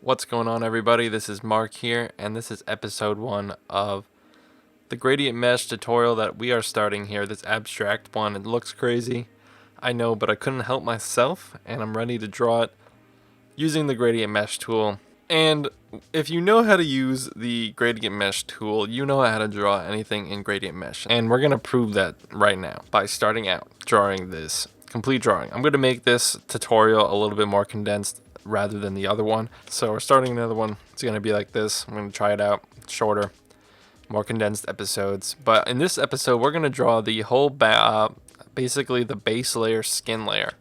What's going on, everybody? This is Mark here, and this is episode 1 of the gradient mesh tutorial that we are starting here. This abstract one. It looks crazy, I know, but I couldn't help myself, and I'm ready to draw it using the gradient mesh tool. And if you know how to use the gradient mesh tool, you know how to draw anything in gradient mesh. And we're going to prove that right now by starting out drawing this complete drawing. I'm going to make this tutorial a little bit more condensed rather than the other one. So we're starting another one. It's going to be like this. I'm going to try it out, shorter, more condensed episodes. But in this episode, we're going to draw the whole basically the base layer, skin layer.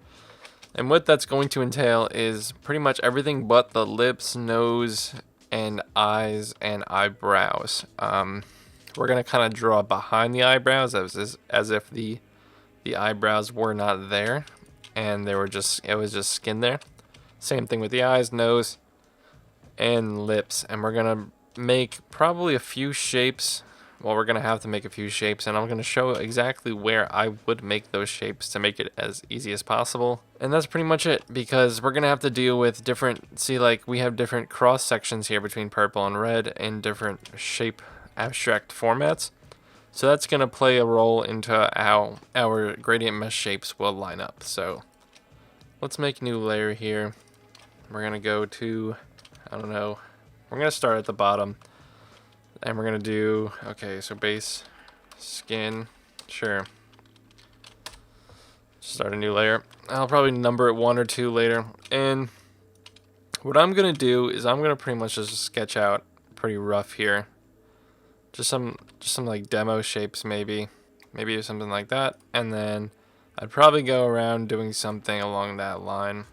And what that's going to entail is pretty much everything but the lips, nose, and eyes and eyebrows. We're going to kind of draw behind the eyebrows as if the eyebrows were not there and it was just skin there. Same thing with the eyes, nose, and lips. And we're going to make probably a few shapes. Well, we're going to have to make a few shapes, and I'm going to show exactly where I would make those shapes to make it as easy as possible. And that's pretty much it, because we're going to have to deal with different, we have different cross sections here between purple and red in different shape abstract formats. So that's going to play a role into how our gradient mesh shapes will line up. So let's make a new layer here. We're going to go to, I don't know, we're going to start at the bottom. And we're going to do, okay, so base, skin, sure. Start a new layer. I'll probably number it 1 or 2 later. And what I'm going to do is I'm going to pretty much just sketch out pretty rough here. Just some like demo shapes maybe something like that. And then I'd probably go around doing something along that line.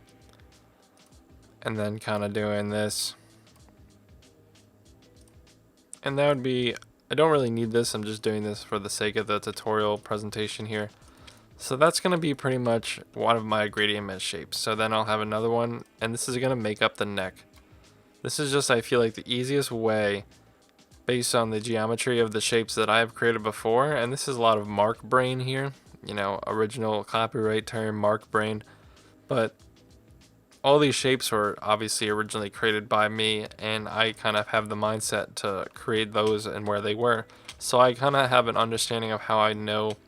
And then kind of doing this. And that would be, I don't really need this, I'm just doing this for the sake of the tutorial presentation here. So that's going to be pretty much one of my gradient mesh shapes. So then I'll have another one, and this is going to make up the neck. This is just, I feel like, the easiest way based on the geometry of the shapes that I have created before. And this is a lot of mark brain here, you know, original copyright term, mark brain. But all these shapes were obviously originally created by me, and I kind of have the mindset to create those and where they were. So I kind of have an understanding of how I know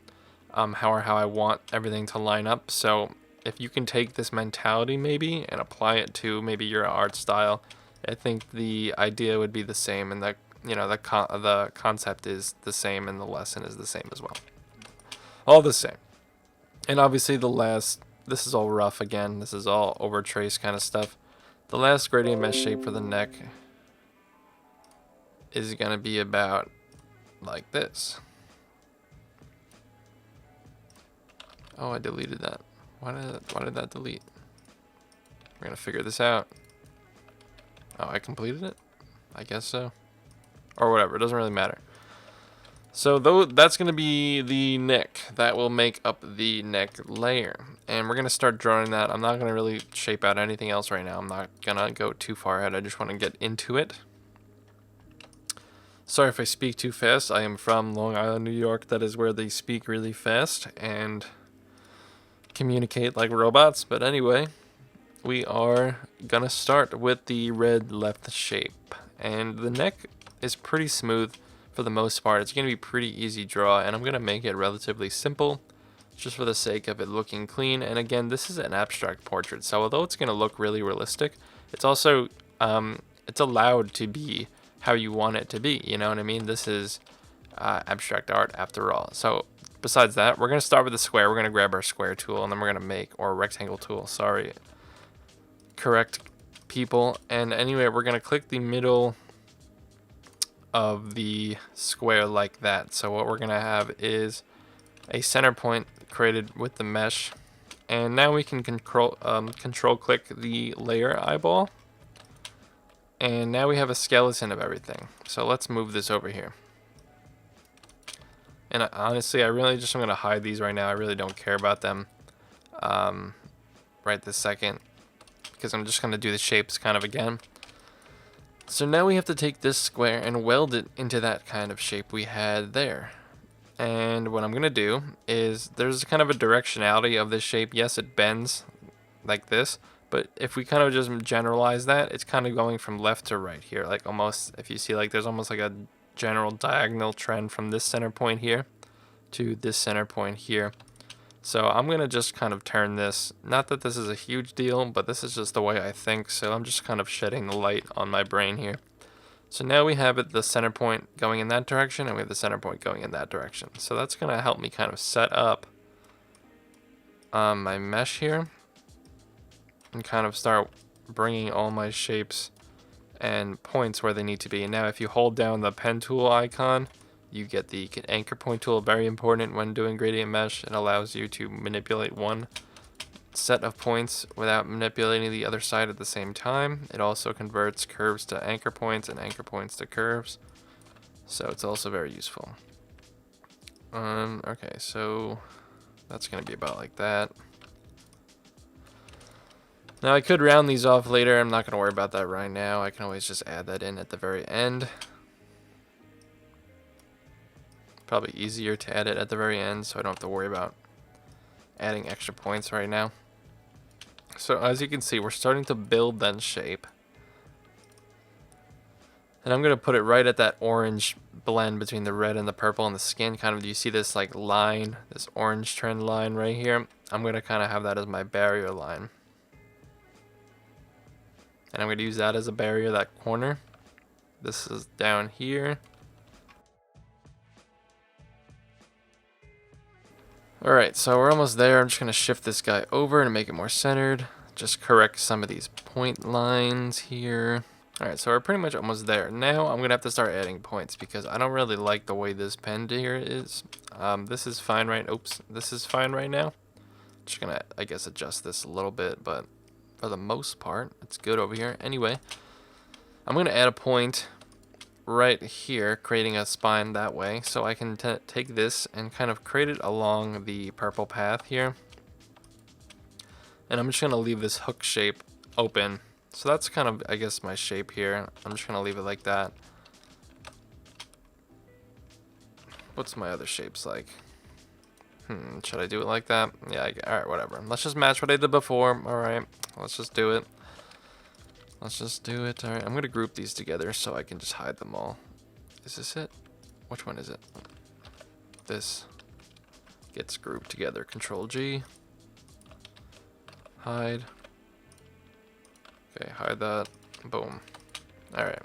how I want everything to line up. So if you can take this mentality maybe and apply it to maybe your art style, I think the idea would be the same, and the concept is the same, and the lesson is the same as well. All the same. And obviously this is all rough again. This is all over trace kind of stuff. The last gradient mesh shape for the neck is going to be about like this. Oh, I deleted that. Why did that delete? We're going to figure this out. Oh, I completed it? I guess so. Or whatever, it doesn't really matter. So that's going to be the neck. That will make up the neck layer. And we're going to start drawing that. I'm not going to really shape out anything else right now. I'm not going to go too far ahead. I just want to get into it. Sorry if I speak too fast. I am from Long Island, New York. That is where they speak really fast and communicate like robots. But anyway, we are going to start with the red left shape. And the neck is pretty smooth. For the most part, it's going to be pretty easy draw, and I'm going to make it relatively simple just for the sake of it looking clean. And again, this is an abstract portrait, so although it's going to look really realistic, it's also it's allowed to be how you want it to be, you know what I mean? This is abstract art after all. So besides that, we're going to start with the square. We're going to grab our square tool, and then we're going to make, or rectangle tool, sorry, correct people. And anyway, we're going to click the middle of the square like that. So what we're gonna have is a center point created with the mesh, and now we can control click the layer eyeball, and now we have a skeleton of everything. So let's move this over here. And honestly, I really just am gonna hide these right now. I really don't care about them right this second, because I'm just gonna do the shapes kind of again. So now we have to take this square and weld it into that kind of shape we had there. And what I'm going to do is, there's kind of a directionality of this shape. Yes, it bends like this, But if we kind of just generalize that, it's kind of going from left to right here. Like almost, if you see, like there's almost like a general diagonal trend from this center point here to this center point here. So I'm going to just kind of turn this, not that this is a huge deal, but this is just the way I think. So I'm just kind of shedding the light on my brain here. So now we have it, the center point going in that direction, and we have the center point going in that direction. So that's going to help me kind of set up my mesh here and kind of start bringing all my shapes and points where they need to be. And now if you hold down the pen tool icon, you get the anchor point tool, very important when doing gradient mesh. It allows you to manipulate one set of points without manipulating the other side at the same time. It also converts curves to anchor points and anchor points to curves. So it's also very useful. Okay, so that's going to be about like that. Now I could round these off later. I'm not going to worry about that right now. I can always just add that in at the very end. Probably easier to add it at the very end, so I don't have to worry about adding extra points right now. So as you can see, we're starting to build that shape. And I'm going to put it right at that orange blend between the red and the purple and the skin. Kind of, do you see this like line, this orange trend line right here? I'm going to kind of have that as my barrier line. And I'm going to use that as a barrier, that corner. This is down here. Alright, so we're almost there. I'm just going to shift this guy over and make it more centered. Just correct some of these point lines here. Alright, so we're pretty much almost there. Now I'm going to have to start adding points because I don't really like the way this pen here is. This is fine right, this is fine right now. Just going to, I guess, adjust this a little bit, but for the most part, it's good over here. Anyway, I'm going to add a point right here, creating a spine that way, so I can take this and kind of create it along the purple path here. And I'm just going to leave this hook shape open. So that's kind of, I guess, my shape here. I'm just going to leave it like that. What's my other shapes like? Should I do it like that? Yeah, alright, whatever. Let's just match what I did before. Alright, let's just do it. Let's just do it. Alright, I'm going to group these together so I can just hide them all. Is this it? Which one is it? This gets grouped together. Control G. Hide. Okay, hide that. Boom. Alright.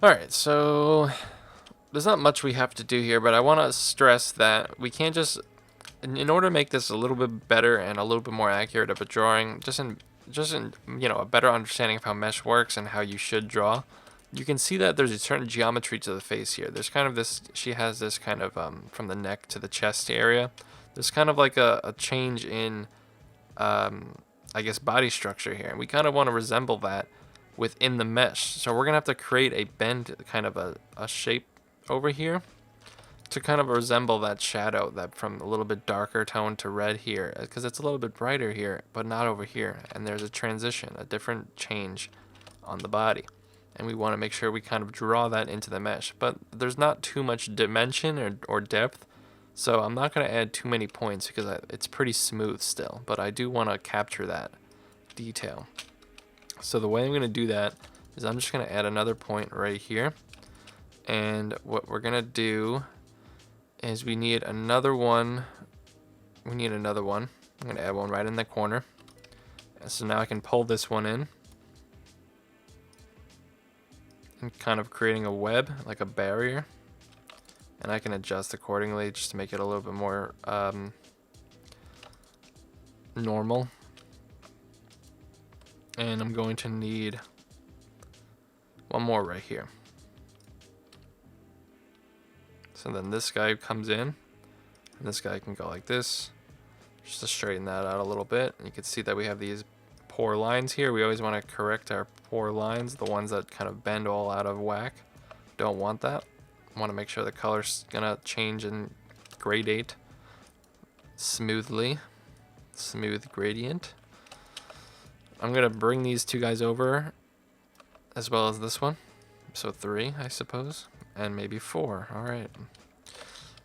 Alright, so there's not much we have to do here, but I want to stress that we can't just, in order to make this a little bit better and a little bit more accurate of a drawing, just in you know, a better understanding of how mesh works and how you should draw, you can see that there's a certain geometry to the face here. There's kind of this, she has this kind of, from the neck to the chest area, there's kind of like a change in, I guess, body structure here. And we kind of want to resemble that within the mesh. So we're going to have to create a bend, kind of a shape over here to kind of resemble that shadow, that from a little bit darker tone to red here, because it's a little bit brighter here, but not over here. And there's a transition, a different change on the body. And we want to make sure we kind of draw that into the mesh. But there's not too much dimension or depth, so I'm not going to add too many points because it's pretty smooth still. But I do want to capture that detail. So the way I'm going to do that is I'm just going to add another point right here. And what we're going to do is we need another one. I'm going to add one right in the corner. And so now I can pull this one in. And kind of creating a web, like a barrier. And I can adjust accordingly just to make it a little bit more normal. And I'm going to need one more right here. So then this guy comes in, and this guy can go like this, just to straighten that out a little bit. And you can see that we have these poor lines here. We always want to correct our poor lines, the ones that kind of bend all out of whack. Don't want that. Want to make sure the color's gonna change and gradate smoothly. Smooth gradient. I'm gonna bring these two guys over, as well as this one. So 3, I suppose, and maybe 4. All right.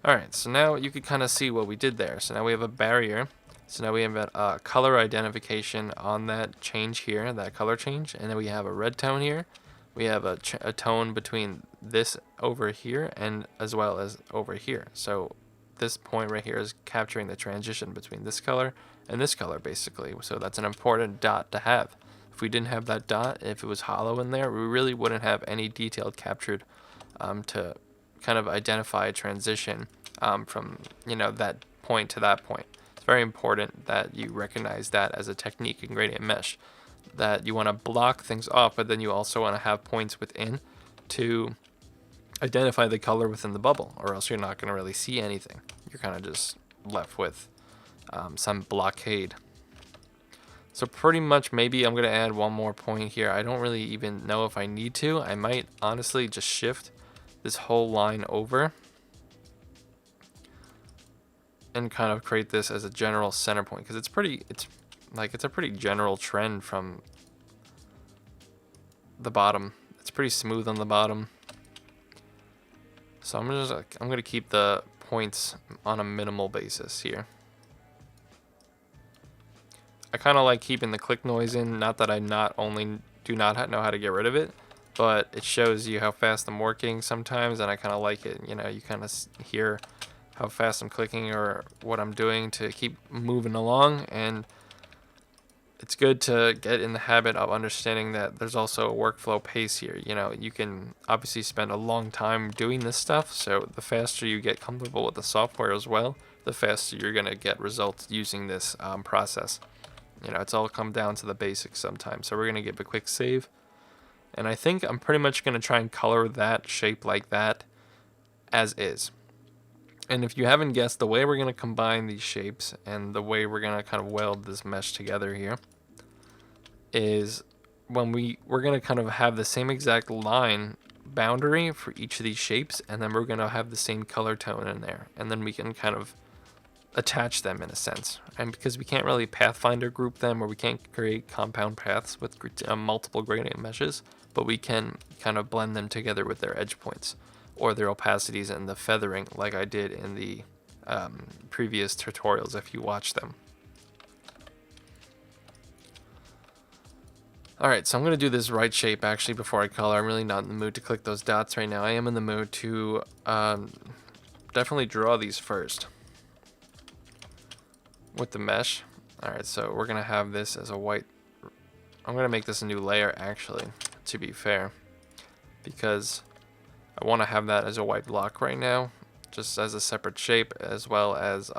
Alright, so now you can kind of see what we did there. So now we have a barrier. So now we have a color identification on that change here, that color change. And then we have a red tone here. We have a tone between this over here and as well as over here. So this point right here is capturing the transition between this color and this color basically. So that's an important dot to have. If we didn't have that dot, if it was hollow in there, we really wouldn't have any detail captured to kind of identify a transition from that point to that point. It's very important that you recognize that as a technique in gradient mesh, that you want to block things off, but then you also want to have points within to identify the color within the bubble, or else you're not going to really see anything. You're kind of just left with some blockade. So pretty much maybe I'm going to add one more point here. I don't really even know if I need to. I might honestly just shift this whole line over and kind of create this as a general center point, because it's a pretty general trend from the bottom. It's pretty smooth on the bottom. So I'm gonna keep the points on a minimal basis here. I kind of like keeping the click noise in. Not that I do not know how to get rid of it, but it shows you how fast I'm working sometimes, and I kind of like it. You kind of hear how fast I'm clicking or what I'm doing to keep moving along, and it's good to get in the habit of understanding that there's also a workflow pace here. You can obviously spend a long time doing this stuff, so the faster you get comfortable with the software as well, the faster you're going to get results using this process. It's all come down to the basics sometimes. So we're going to give a quick save, and I think I'm pretty much going to try and color that shape like that as is. And if you haven't guessed, the way we're going to combine these shapes and the way we're going to kind of weld this mesh together here is when we're going to kind of have the same exact line boundary for each of these shapes, and then we're going to have the same color tone in there, and then we can kind of attach them in a sense. And because we can't really pathfinder group them, or we can't create compound paths with multiple gradient meshes, but we can kind of blend them together with their edge points or their opacities and the feathering, like I did in the previous tutorials if you watch them. Alright, so I'm going to do this right shape actually before I color. I'm really not in the mood to click those dots right now. I am in the mood to definitely draw these first with the mesh. Alright, so we're going to have this as a white. I'm going to make this a new layer actually, to be fair, because I want to have that as a white block right now, just as a separate shape, as well as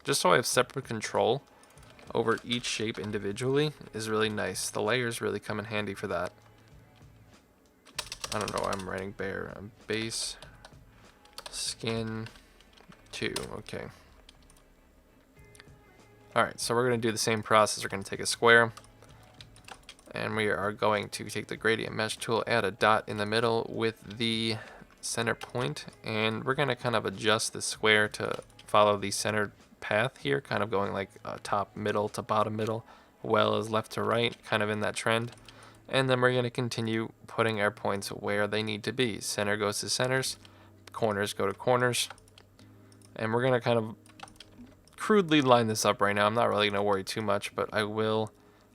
just so I have separate control over each shape individually is really nice. The layers really come in handy for that. I don't know why I'm writing bare. Base, skin, 2, okay. Alright, so we're going to do the same process. We're going to take a square, and we are going to take the gradient mesh tool, add a dot in the middle with the center point, and we're going to kind of adjust the square to follow the centered path here, kind of going like top middle to bottom middle, well as left to right, kind of in that trend. And then we're going to continue putting our points where they need to be. Center goes to centers, corners go to corners, and we're going to kind of crudely line this up right now. I'm not really going to worry too much, but I will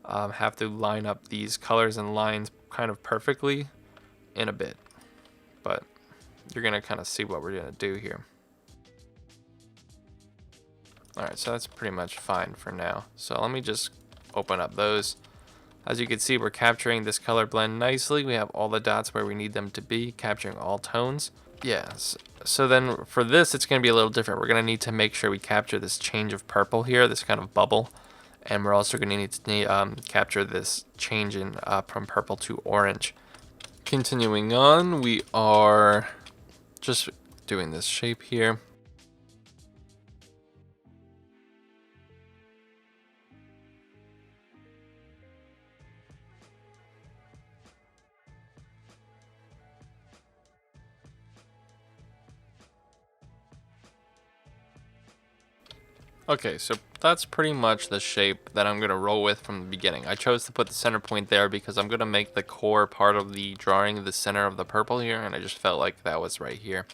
have to line up these colors and lines kind of perfectly in a bit, but you're gonna kind of see what we're gonna do here. Alright, so that's pretty much fine for now. So let me just open up those. As you can see, we're capturing this color blend nicely. We have all the dots where we need them to be, capturing all tones. Yes. So then for this, it's going to be a little different. We're going to need to make sure we capture this change of purple here, this kind of bubble. And we're also going to need to capture this change in from purple to orange. Continuing on, we are just doing this shape here. Okay, so that's pretty much the shape that I'm going to roll with from the beginning. I chose to put the center point there because I'm going to make the core part of the drawing the center of the purple here, and I just felt like that was right here.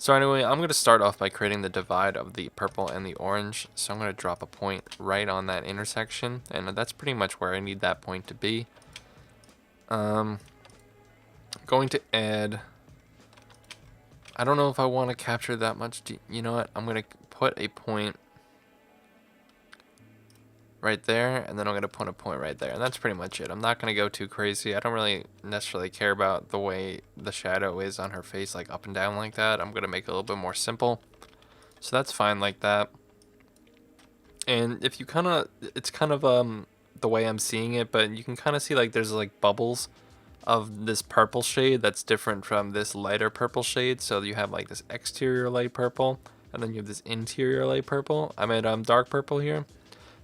So anyway, I'm going to start off by creating the divide of the purple and the orange. So I'm going to drop a point right on that intersection, and that's pretty much where I need that point to be. Going to add, I don't know if I want to capture that much. You know what? I'm going to put a point right there, and then I'm going to put a point right there, and that's pretty much it. I'm not going to go too crazy. I don't really necessarily care about the way the shadow is on her face, like up and down like that. I'm going to make it a little bit more simple, so that's fine like that. And if you it's kind of the way I'm seeing it, but you can kind of see like there's like bubbles of this purple shade that's different from this lighter purple shade. So you have like this exterior light purple, and then you have this interior light purple. I made dark purple here.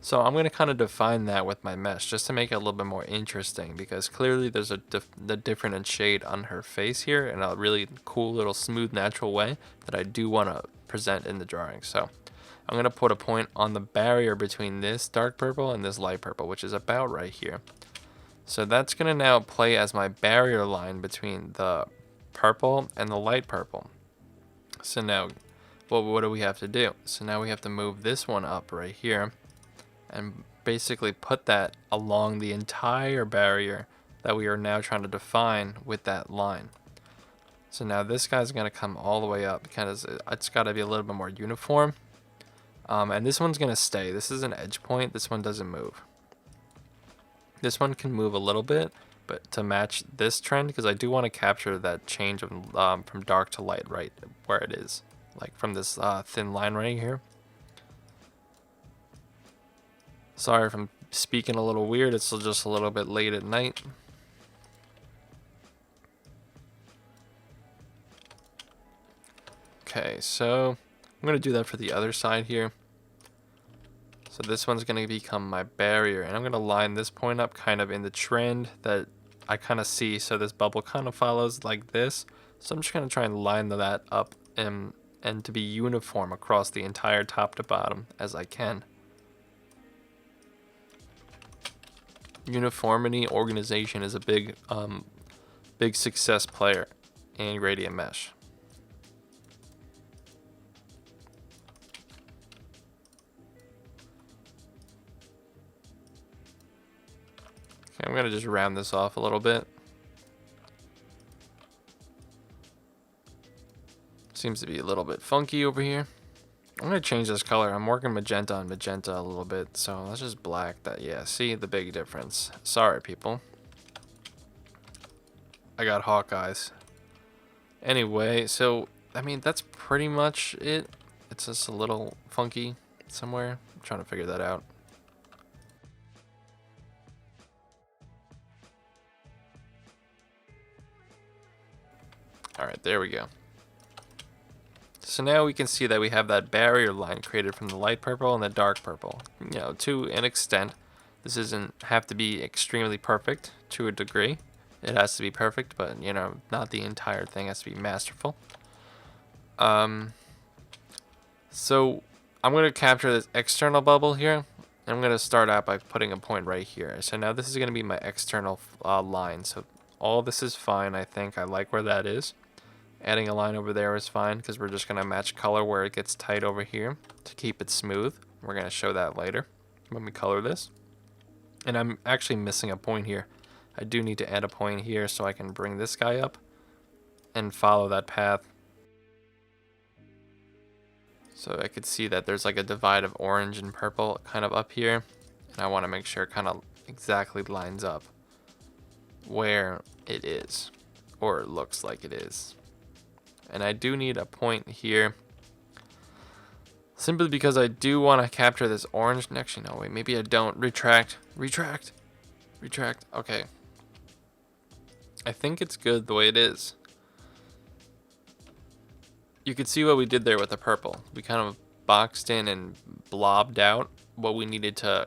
So I'm going to kind of define that with my mesh just to make it a little bit more interesting, because clearly there's the different in shade on her face here in a really cool little smooth natural way that I do want to present in the drawing. So I'm going to put a point on the barrier between this dark purple and this light purple, which is about right here. So that's going to now play as my barrier line between the purple and the light purple. So now, what do we have to do? So now we have to move this one up right here and basically put that along the entire barrier that we are now trying to define with that line. So now this guy's going to come all the way up because it's got to be a little bit more uniform. And this one's going to stay. This is an edge point. This one doesn't move. This one can move a little bit, but to match this trend, because I do want to capture that change of, from dark to light right where it is, like from this thin line right here. Sorry if I'm speaking a little weird, it's just a little bit late at night. Okay, so I'm going to do that for the other side here. So this one's going to become my barrier, and I'm going to line this point up kind of in the trend that I kind of see. So this bubble kind of follows like this. So I'm just going to try and line that up and to be uniform across the entire top to bottom as I can. Uniformity, organization is a big success player in gradient mesh. Okay, I'm gonna just round this off a little bit. Seems to be a little bit funky over here. I'm gonna change this color. I'm working magenta on magenta a little bit, so let's just black that. Yeah, see the big difference. Sorry, people. I got hawk eyes. Anyway, so I mean that's pretty much it. It's just a little funky somewhere. I'm trying to figure that out. All right, there we go. So now we can see that we have that barrier line created from the light purple and the dark purple. You know, to an extent, this doesn't have to be extremely perfect to a degree. It has to be perfect, but you know, not the entire thing has to be masterful. So I'm going to capture this external bubble here. And I'm going to start out by putting a point right here. So now this is going to be my external line. So all this is fine, I think. I like where that is. Adding a line over there is fine because we're just going to match color where it gets tight over here to keep it smooth. We're going to show that later when we color this. And I'm actually missing a point here. I do need to add a point here so I can bring this guy up and follow that path. So I could see that there's like a divide of orange and purple kind of up here. And I want to make sure it kind of exactly lines up where it is, or it looks like it is. And I do need a point here, simply because I do want to capture this orange. Actually, no, wait, maybe I don't. Retract. Okay. I think it's good the way it is. You could see what we did there with the purple. We kind of boxed in and blobbed out what we needed to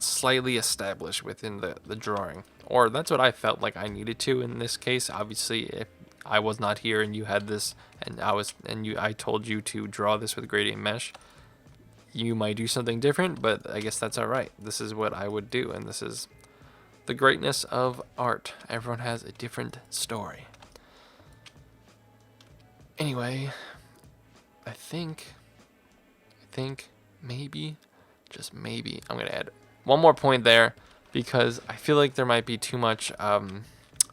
slightly establish within the drawing. Or that's what I felt like I needed to in this case. Obviously, if I was not here and you had this and I told you to draw this with gradient mesh, you might do something different, but I guess that's all right. This is what I would do, and this is the greatness of art. Everyone has a different story. Anyway, I think maybe, just maybe, I'm gonna add one more point there because I feel like there might be too much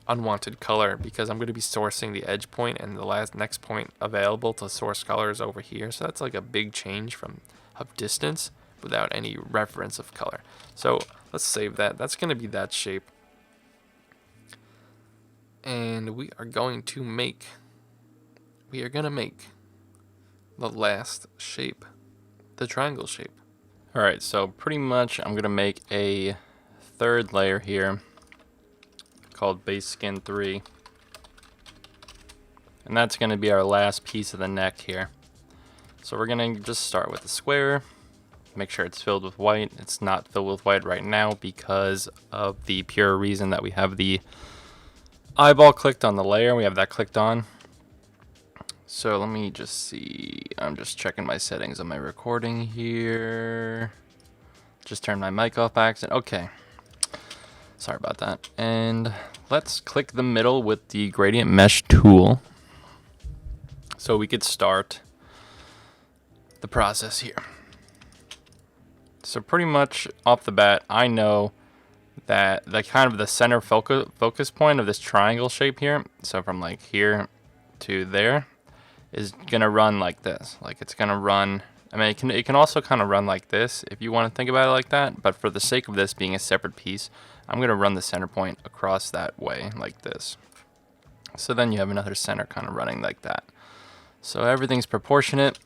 unwanted color because I'm gonna be sourcing the edge point, and the next point available to source color is over here. So that's like a big change of distance without any reference of color. So let's save that. That's gonna be that shape. And we are gonna make the last shape, the triangle shape. Alright, so pretty much I'm gonna make a third layer here called base skin 3. And that's gonna be our last piece of the neck here. So we're gonna just start with the square, make sure it's filled with white. It's not filled with white right now because of the pure reason that we have the eyeball clicked on the layer. We have that clicked on. So let me just see. I'm just checking my settings on my recording here. Just turned my mic off by accident. Okay. Sorry about that. And let's click the middle with the gradient mesh tool so we could start the process here. So pretty much off the bat, I know that the center focus point of this triangle shape here, so from like here to there, is gonna run like this. Like it's gonna run, I mean it can also kind of run like this if you want to think about it like that, but for the sake of this being a separate piece, I'm gonna run the center point across that way like this. So then you have another center kind of running like that. So everything's proportionate.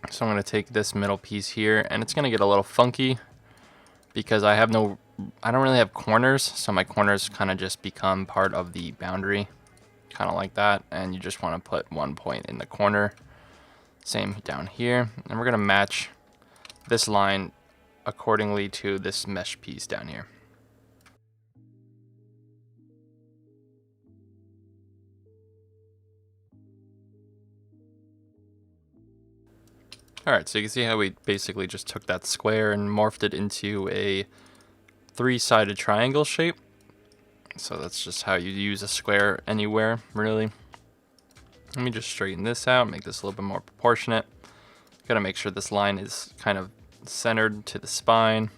So I'm gonna take this middle piece here, and it's gonna get a little funky because I don't really have corners, so my corners kind of just become part of the boundary, kind of like that, and you just want to put one point in the corner. Same down here, and we're going to match this line accordingly to this mesh piece down here. Alright, so you can see how we basically just took that square and morphed it into a three-sided triangle shape. So that's just how you use a square anywhere, really. Let me just straighten this out, make this a little bit more proportionate. Gotta make sure this line is kind of centered to the spine.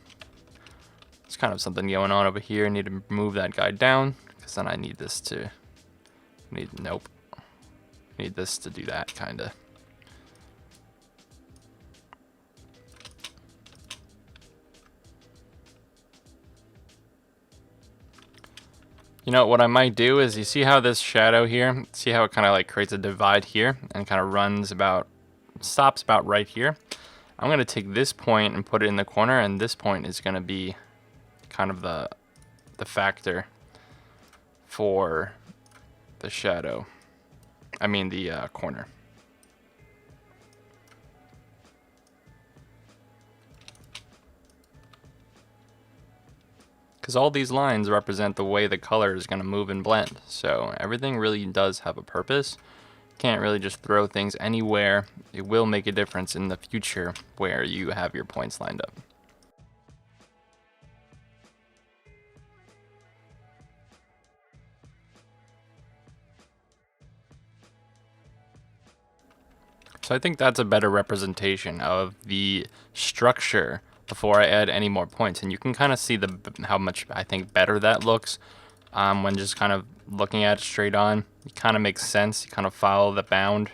There's kind of something going on over here. I need to move that guy down, because then I need this to, need this to do that, kinda. You know, what I might do is, you see how this shadow here, see how it kind of like creates a divide here and kind of runs about, stops about right here. I'm going to take this point and put it in the corner, and this point is going to be kind of the factor for the shadow. I mean the corner. Because all these lines represent the way the color is going to move and blend. So everything really does have a purpose. Can't really just throw things anywhere. It will make a difference in the future where you have your points lined up. So I think that's a better representation of the structure before I add any more points. And you can kind of see how much I think better that looks when just kind of looking at it straight on. It kind of makes sense. You kind of follow the bound.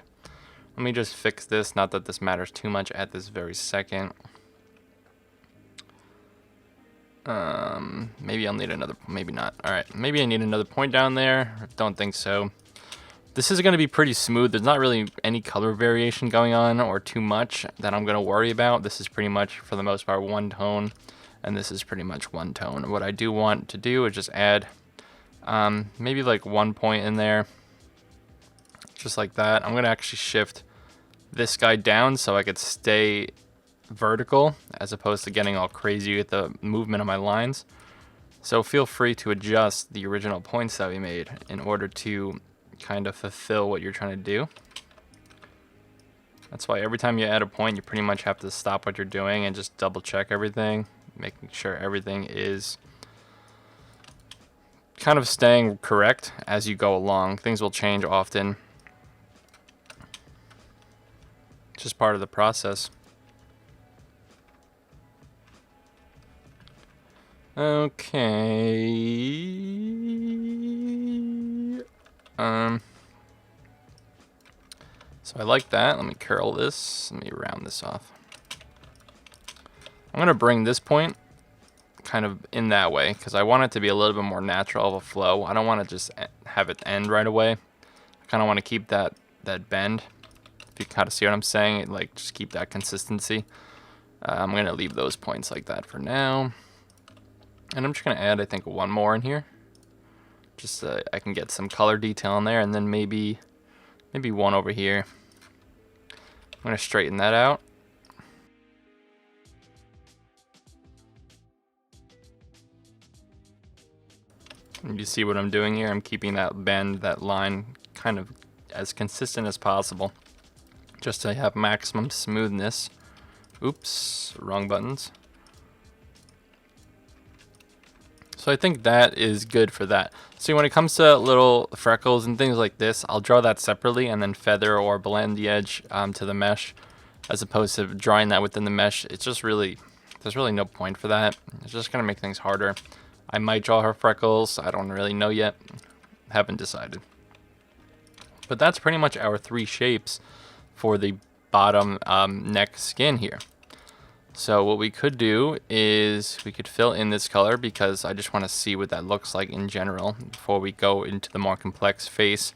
Let me just fix this. Not that this matters too much at this very second. Maybe I'll need another, maybe not. All right, maybe I need another point down there. Don't think so. This is going to be pretty smooth. There's not really any color variation going on or too much that I'm going to worry about. This is pretty much, for the most part, one tone, and this is pretty much one tone. What I do want to do is just add maybe like 1 point in there, just like that. I'm going to actually shift this guy down so I could stay vertical as opposed to getting all crazy with the movement of my lines. So feel free to adjust the original points that we made in order to kind of fulfill what you're trying to do. That's why every time you add a point, you pretty much have to stop what you're doing and just double check everything, making sure everything is kind of staying correct as you go along. Things will change often. Just part of the process. Okay. So I like that. Let me curl this. Let me round this off. I'm going to bring this point kind of in that way because I want it to be a little bit more natural of a flow. I don't want to just have it end right away. I kind of want to keep that bend. If you kind of see what I'm saying, like just keep that consistency. I'm going to leave those points like that for now. And I'm just going to add, I think, one more in here. Just so I can get some color detail in there, and then maybe one over here. I'm going to straighten that out. And you see what I'm doing here? I'm keeping that bend, that line, kind of as consistent as possible, just to have maximum smoothness. Oops, wrong buttons. So I think that is good for that. See, when it comes to little freckles and things like this, I'll draw that separately and then feather or blend the edge to the mesh, as opposed to drawing that within the mesh. It's just really, there's really no point for that. It's just gonna make things harder. I might draw her freckles. I don't really know yet. Haven't decided. But that's pretty much our 3 shapes for the bottom neck skin here. So what we could do is we could fill in this color because I just want to see what that looks like in general before we go into the more complex face.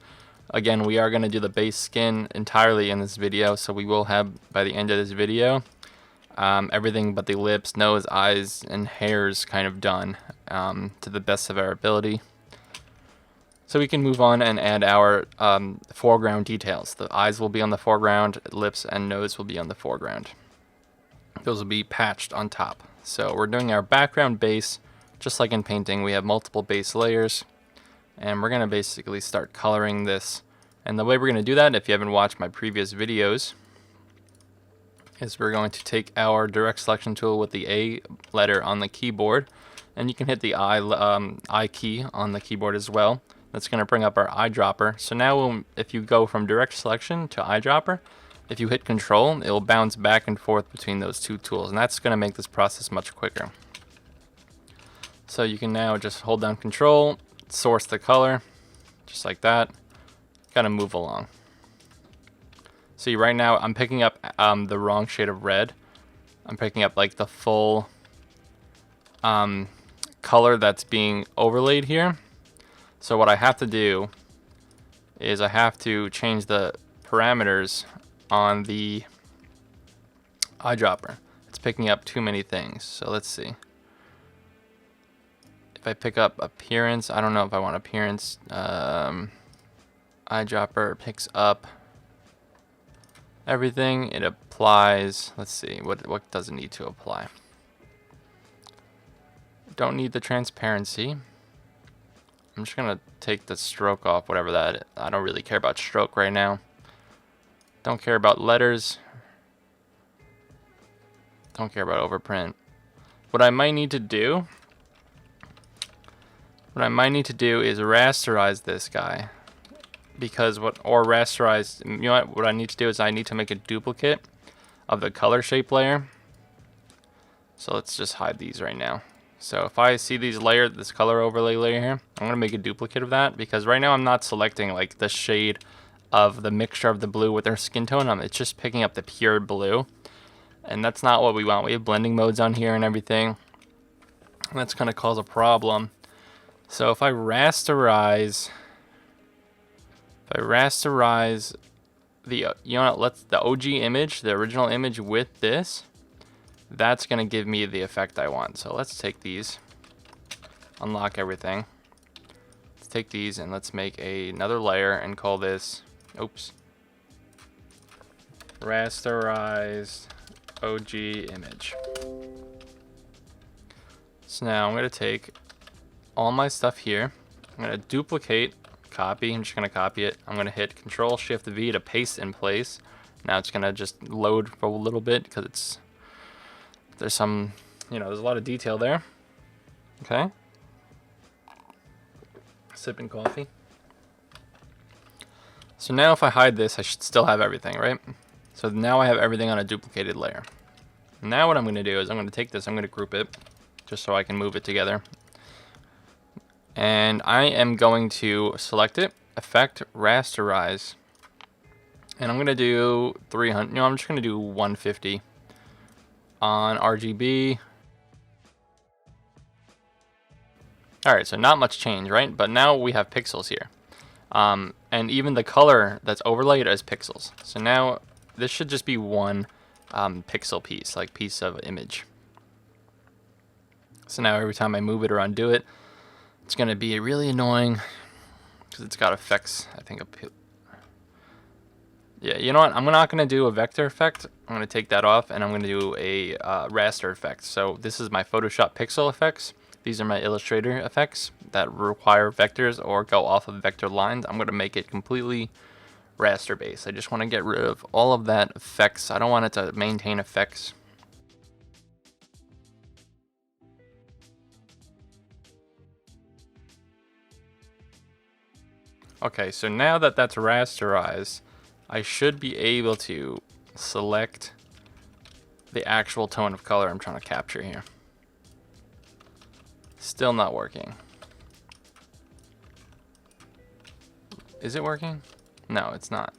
Again, we are going to do the base skin entirely in this video, so we will have, by the end of this video, everything but the lips, nose, eyes, and hairs kind of done to the best of our ability. So we can move on and add our foreground details. The eyes will be on the foreground, lips and nose will be on the foreground. Those will be patched on top. So we're doing our background base, just like in painting. We have multiple base layers, and we're going to basically start coloring this. And the way we're going to do that, if you haven't watched my previous videos, is we're going to take our direct selection tool with the A letter on the keyboard, and you can hit the I key on the keyboard as well. That's going to bring up our eyedropper. So now if you go from direct selection to eyedropper, if you hit control, it will bounce back and forth between those 2 tools, and that's going to make this process much quicker. So you can now just hold down control, source the color, just like that, kind of move along. See, right now I'm picking up the wrong shade of red. I'm picking up like the full color that's being overlaid here. So what I have to do is I have to change the parameters on the eyedropper. It's picking up too many things. So let's see. If I pick up appearance, I don't know if I want appearance. Eyedropper picks up everything. It applies. Let's see. What does it need to apply? Don't need the transparency. I'm just gonna take the stroke off, whatever that is. I don't really care about stroke right now. Don't care about letters. Don't care about overprint. What I might need to do is rasterize this guy. Because rasterize, you know what I need to do is I need to make a duplicate of the color shape layer. So let's just hide these right now. So if I see these this color overlay layer here, I'm gonna make a duplicate of that because right now I'm not selecting like the shade of the mixture of the blue with their skin tone. It's just picking up the pure blue, and that's not what we want. We have blending modes on here and everything, and that's gonna cause a problem. So if I rasterize the the OG image, the original image with this, that's gonna give me the effect I want. So let's take these, unlock everything. Let's take these and let's make another layer and call this, oops, Rasterized OG image. So now I'm gonna take all my stuff here. I'm gonna duplicate, copy. I'm just gonna copy it. I'm gonna hit Control Shift V to paste in place. Now it's gonna just load for a little bit because there's some, there's a lot of detail there. Okay. Sipping coffee. So now if I hide this, I should still have everything, right? So now I have everything on a duplicated layer. Now what I'm going to do is I'm going to take this, I'm going to group it, just so I can move it together. And I am going to select it, Effect, Rasterize. And I'm going to do 300, no, I'm just going to do 150 on RGB. Alright, so not much change, right? But now we have pixels here. And even the color that's overlaid is pixels. So now this should just be one pixel piece, like piece of image. So now every time I move it or undo it, it's going to be really annoying because it's got effects, I think. Yeah, you know what? I'm not going to do a vector effect. I'm going to take that off, and I'm going to do a raster effect. So this is my Photoshop pixel effects. These are my Illustrator effects that require vectors or go off of vector lines. I'm going to make it completely raster based. I just want to get rid of all of that effects. I don't want it to maintain effects. Okay, so now that that's rasterized, I should be able to select the actual tone of color I'm trying to capture here. Still not working. Is it working? No, it's not.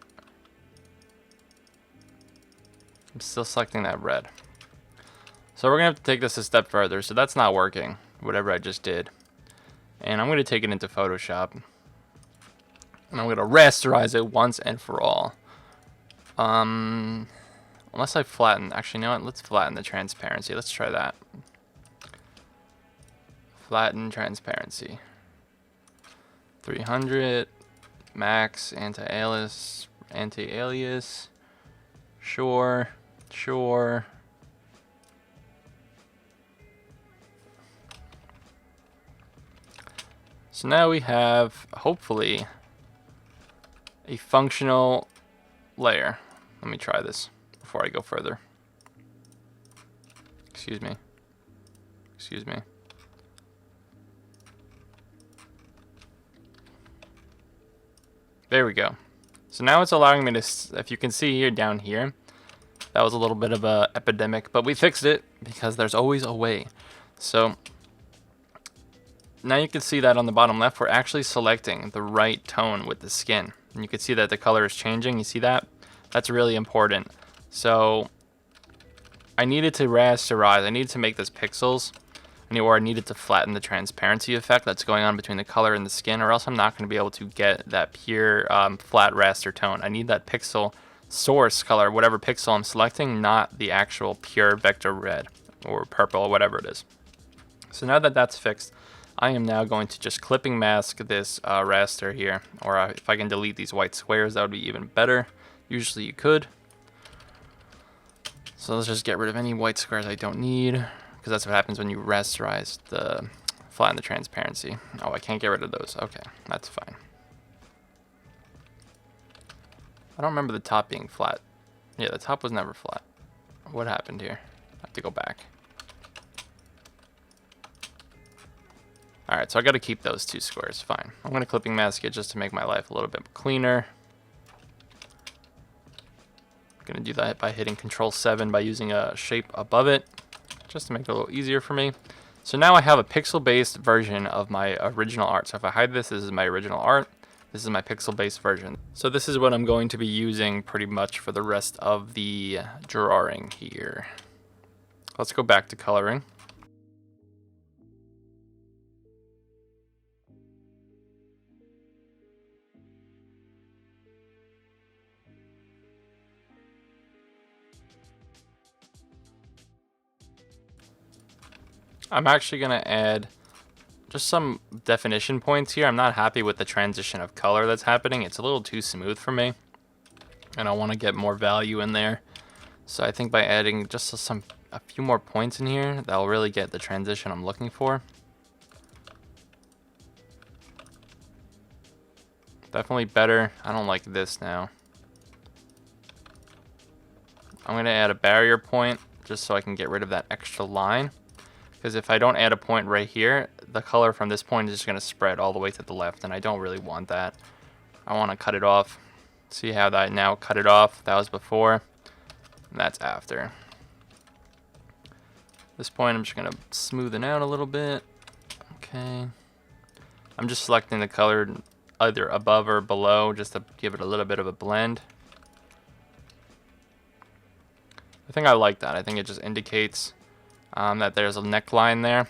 I'm still selecting that red. So we're gonna have to take this a step further. So that's not working, whatever I just did. And I'm gonna take it into Photoshop. And I'm gonna rasterize it once and for all. Unless I flatten, actually, you know what? Let's flatten the transparency. Let's try that. Flatten transparency. 300, max, anti-alias, sure. So now we have, hopefully, a functional layer. Let me try this before I go further. Excuse me. There we go. So now it's allowing me to, if you can see here, down here, that was a little bit of a epidemic, but we fixed it because there's always a way. So now you can see that on the bottom left, we're actually selecting the right tone with the skin. And you can see that the color is changing. You see that? That's really important. So I needed to rasterize. I needed to make this pixels. Or I needed to flatten the transparency effect that's going on between the color and the skin, or else I'm not going to be able to get that pure flat raster tone. I need that pixel source color, whatever pixel I'm selecting, not the actual pure vector red or purple or whatever it is. So now that that's fixed, I am now going to just clipping mask this raster here, or if I can delete these white squares, that would be even better. Usually you could. So let's just get rid of any white squares I don't need, because that's what happens when you rasterize the flatten the transparency. Oh, I can't get rid of those. Okay, that's fine. I don't remember the top being flat. Yeah, the top was never flat. What happened here? I have to go back. Alright, so I got to keep those two squares. Fine. I'm going to clipping mask it just to make my life a little bit cleaner. I'm going to do that by hitting Control 7 by using a shape above it, just to make it a little easier for me. So now I have a pixel-based version of my original art. So if I hide this, this is my original art. This is my pixel-based version. So this is what I'm going to be using pretty much for the rest of the drawing here. Let's go back to coloring. I'm actually going to add just some definition points here. I'm not happy with the transition of color that's happening. It's a little too smooth for me, and I want to get more value in there. So I think by adding just a few more points in here, that'll really get the transition I'm looking for. Definitely better. I don't like this now. I'm going to add a barrier point just so I can get rid of that extra line. Because if I don't add a point right here, the color from this point is just going to spread all the way to the left, and I don't really want that. I want to cut it off. See how that now cut it off? That was before. and that's after. At this point, I'm just gonna smooth it out a little bit. Okay. I'm just selecting the color either above or below just to give it a little bit of a blend. I think I like that. I think it just indicates that there's a neckline there.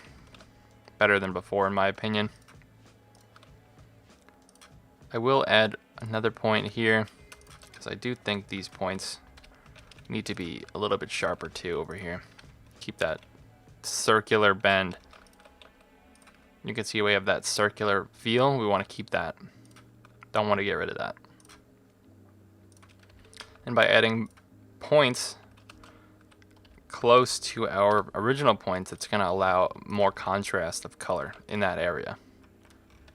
Better than before, in my opinion. I will add another point here, because I do think these points need to be a little bit sharper too over here. Keep that circular bend. You can see we have that circular feel. We want to keep that. Don't want to get rid of that. And by adding points close to our original points, it's going to allow more contrast of color in that area.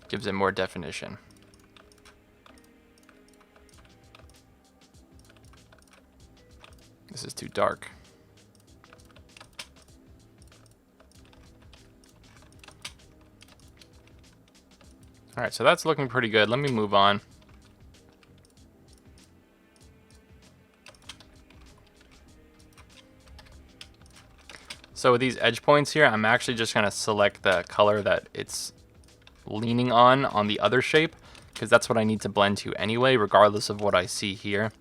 Gives it more definition. This is too dark. Alright, so that's looking pretty good. Let me move on. So with these edge points here, I'm actually just going to select the color that it's leaning on the other shape, because that's what I need to blend to anyway, regardless of what I see here.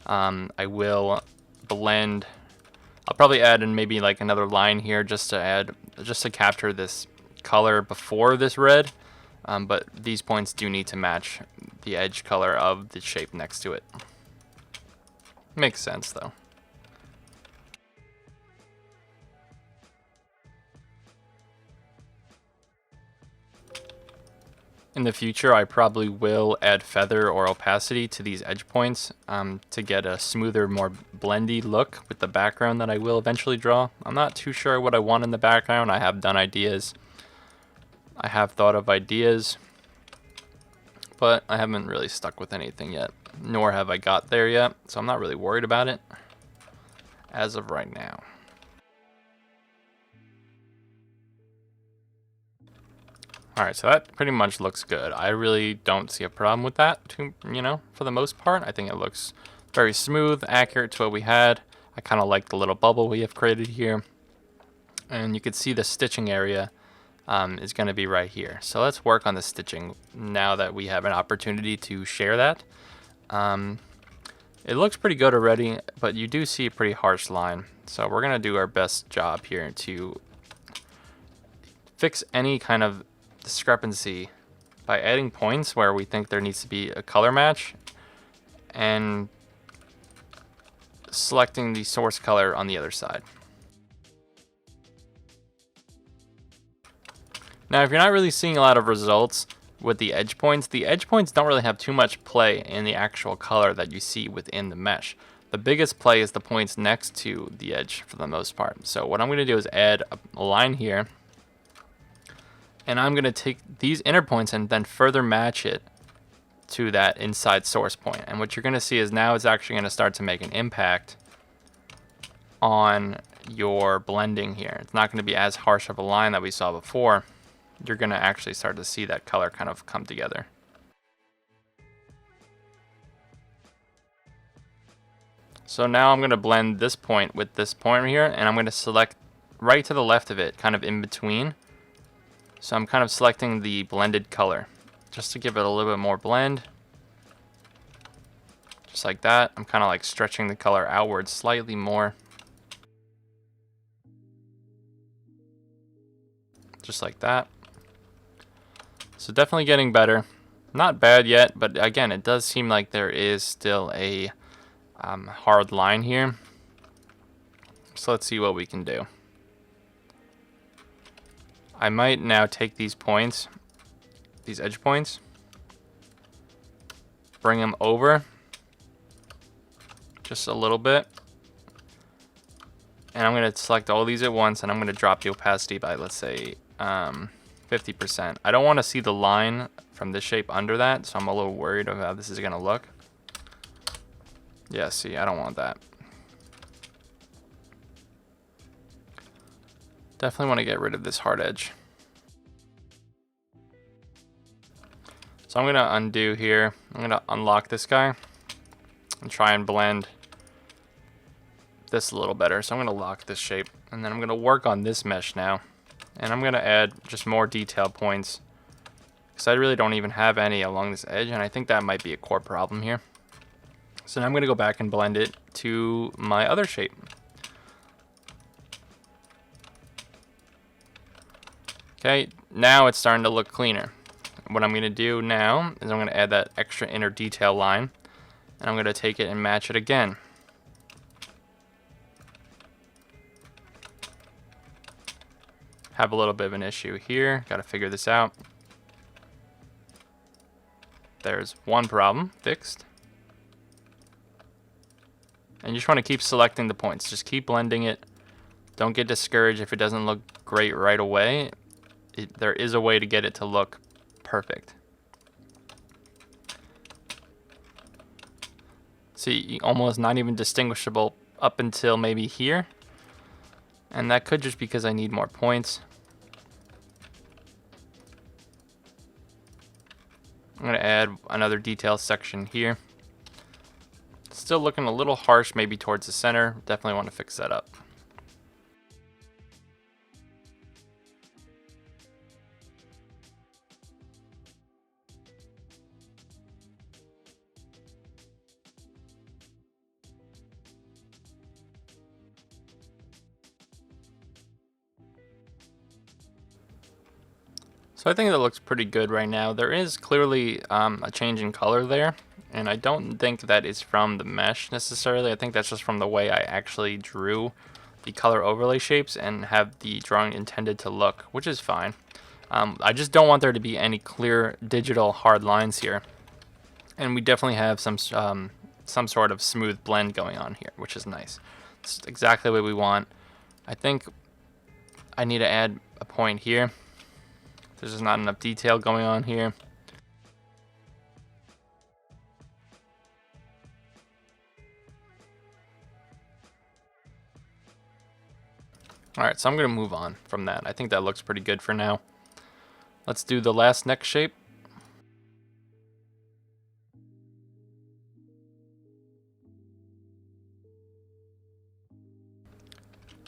I will blend. I'll probably add in maybe like another line here just to capture this color before this red. But these points do need to match the edge color of the shape next to it. Makes sense though. In the future, I probably will add feather or opacity to these edge points to get a smoother, more blendy look with the background that I will eventually draw. I'm not too sure what I want in the background. I have done ideas. I have thought of ideas, but I haven't really stuck with anything yet, nor have I got there yet, so I'm not really worried about it as of right now. Alright, so that pretty much looks good. I really don't see a problem with that, for the most part. I think it looks very smooth, accurate to what we had. I kind of like the little bubble we have created here. And you can see the stitching area is going to be right here. So let's work on the stitching now that we have an opportunity to share that. It looks pretty good already, but you do see a pretty harsh line. So we're going to do our best job here to fix any kind of discrepancy by adding points where we think there needs to be a color match and selecting the source color on the other side. Now, if you're not really seeing a lot of results with the edge points don't really have too much play in the actual color that you see within the mesh. The biggest play is the points next to the edge for the most part. So what I'm going to do is add a line here, and I'm going to take these inner points and then further match it to that inside source point. And what you're going to see is now it's actually going to start to make an impact on your blending here. It's not going to be as harsh of a line that we saw before. You're going to actually start to see that color kind of come together. So now I'm going to blend this point with this point right here, and I'm going to select right to the left of it, kind of in between. So I'm kind of selecting the blended color just to give it a little bit more blend. Just like that. I'm kind of like stretching the color outwards slightly more. Just like that. So definitely getting better. Not bad yet, but again, it does seem like there is still a hard line here. So let's see what we can do. I might now take these points, these edge points, bring them over just a little bit, and I'm going to select all these at once, and I'm going to drop the opacity by, let's say, 50%. I don't want to see the line from this shape under that, so I'm a little worried about how this is going to look. Yeah, see, I don't want that. Definitely want to get rid of this hard edge. So I'm going to undo here. I'm going to unlock this guy and try and blend this a little better. So I'm going to lock this shape, and then I'm going to work on this mesh now. And I'm going to add just more detail points, because I really don't even have any along this edge, and I think that might be a core problem here. So now I'm going to go back and blend it to my other shape. Okay, now it's starting to look cleaner. What I'm going to do now is I'm going to add that extra inner detail line, and I'm going to take it and match it again. Have a little bit of an issue here. Got to figure this out. There's one problem fixed. And you just want to keep selecting the points. Just keep blending it. Don't get discouraged if it doesn't look great right away. There is a way to get it to look perfect. See, almost not even distinguishable up until maybe here. And that could just because I need more points. I'm going to add another detail section here. Still looking a little harsh maybe towards the center. Definitely want to fix that up. So I think that looks pretty good right now. There is clearly a change in color there, and I don't think that is from the mesh necessarily. I think that's just from the way I actually drew the color overlay shapes and have the drawing intended to look, which is fine. I just don't want there to be any clear digital hard lines here. And we definitely have some sort of smooth blend going on here, which is nice. It's exactly what we want. I think I need to add a point here. There's just not enough detail going on here. Alright, so I'm going to move on from that. I think that looks pretty good for now. Let's do the last neck shape.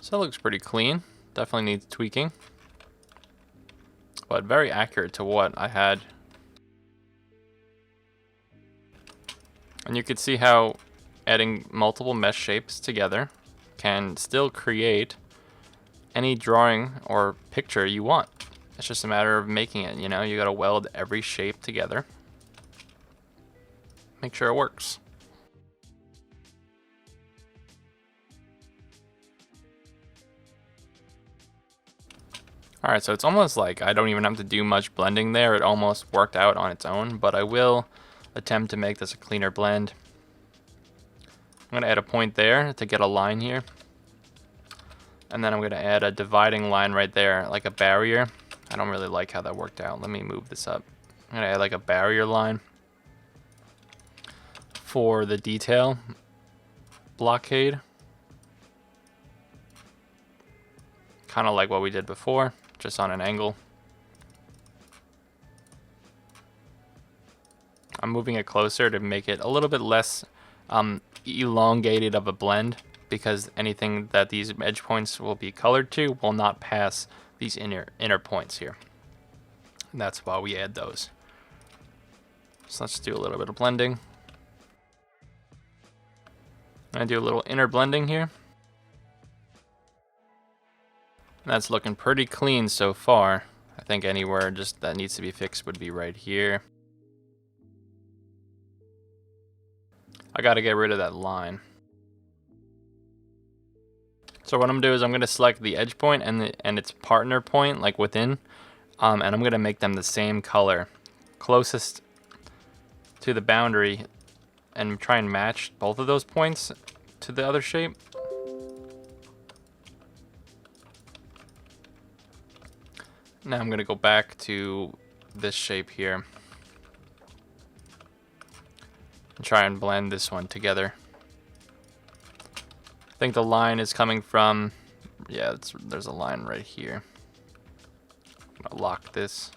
So it looks pretty clean. Definitely needs tweaking. But very accurate to what I had. And you can see how adding multiple mesh shapes together can still create any drawing or picture you want. It's just a matter of making it, you know? You gotta weld every shape together. Make sure it works. Alright, so it's almost like I don't even have to do much blending there. It almost worked out on its own, but I will attempt to make this a cleaner blend. I'm going to add a point there to get a line here. And then I'm going to add a dividing line right there, like a barrier. I don't really like how that worked out. Let me move this up. I'm going to add like a barrier line for the detail blockade. Kind of like what we did before, just on an angle. I'm moving it closer to make it a little bit less elongated of a blend, because anything that these edge points will be colored to will not pass these inner points here. And that's why we add those. So let's do a little bit of blending. I'm gonna do a little inner blending here. That's looking pretty clean so far. I think anywhere just that needs to be fixed would be right here. I gotta get rid of that line. So what I'm gonna do is I'm gonna select the edge point and its partner point, like within, and I'm gonna make them the same color, closest to the boundary, and try and match both of those points to the other shape. Now I'm gonna go back to this shape here and try and blend this one together. I think the line is coming from, yeah, there's a line right here. I'm gonna lock this.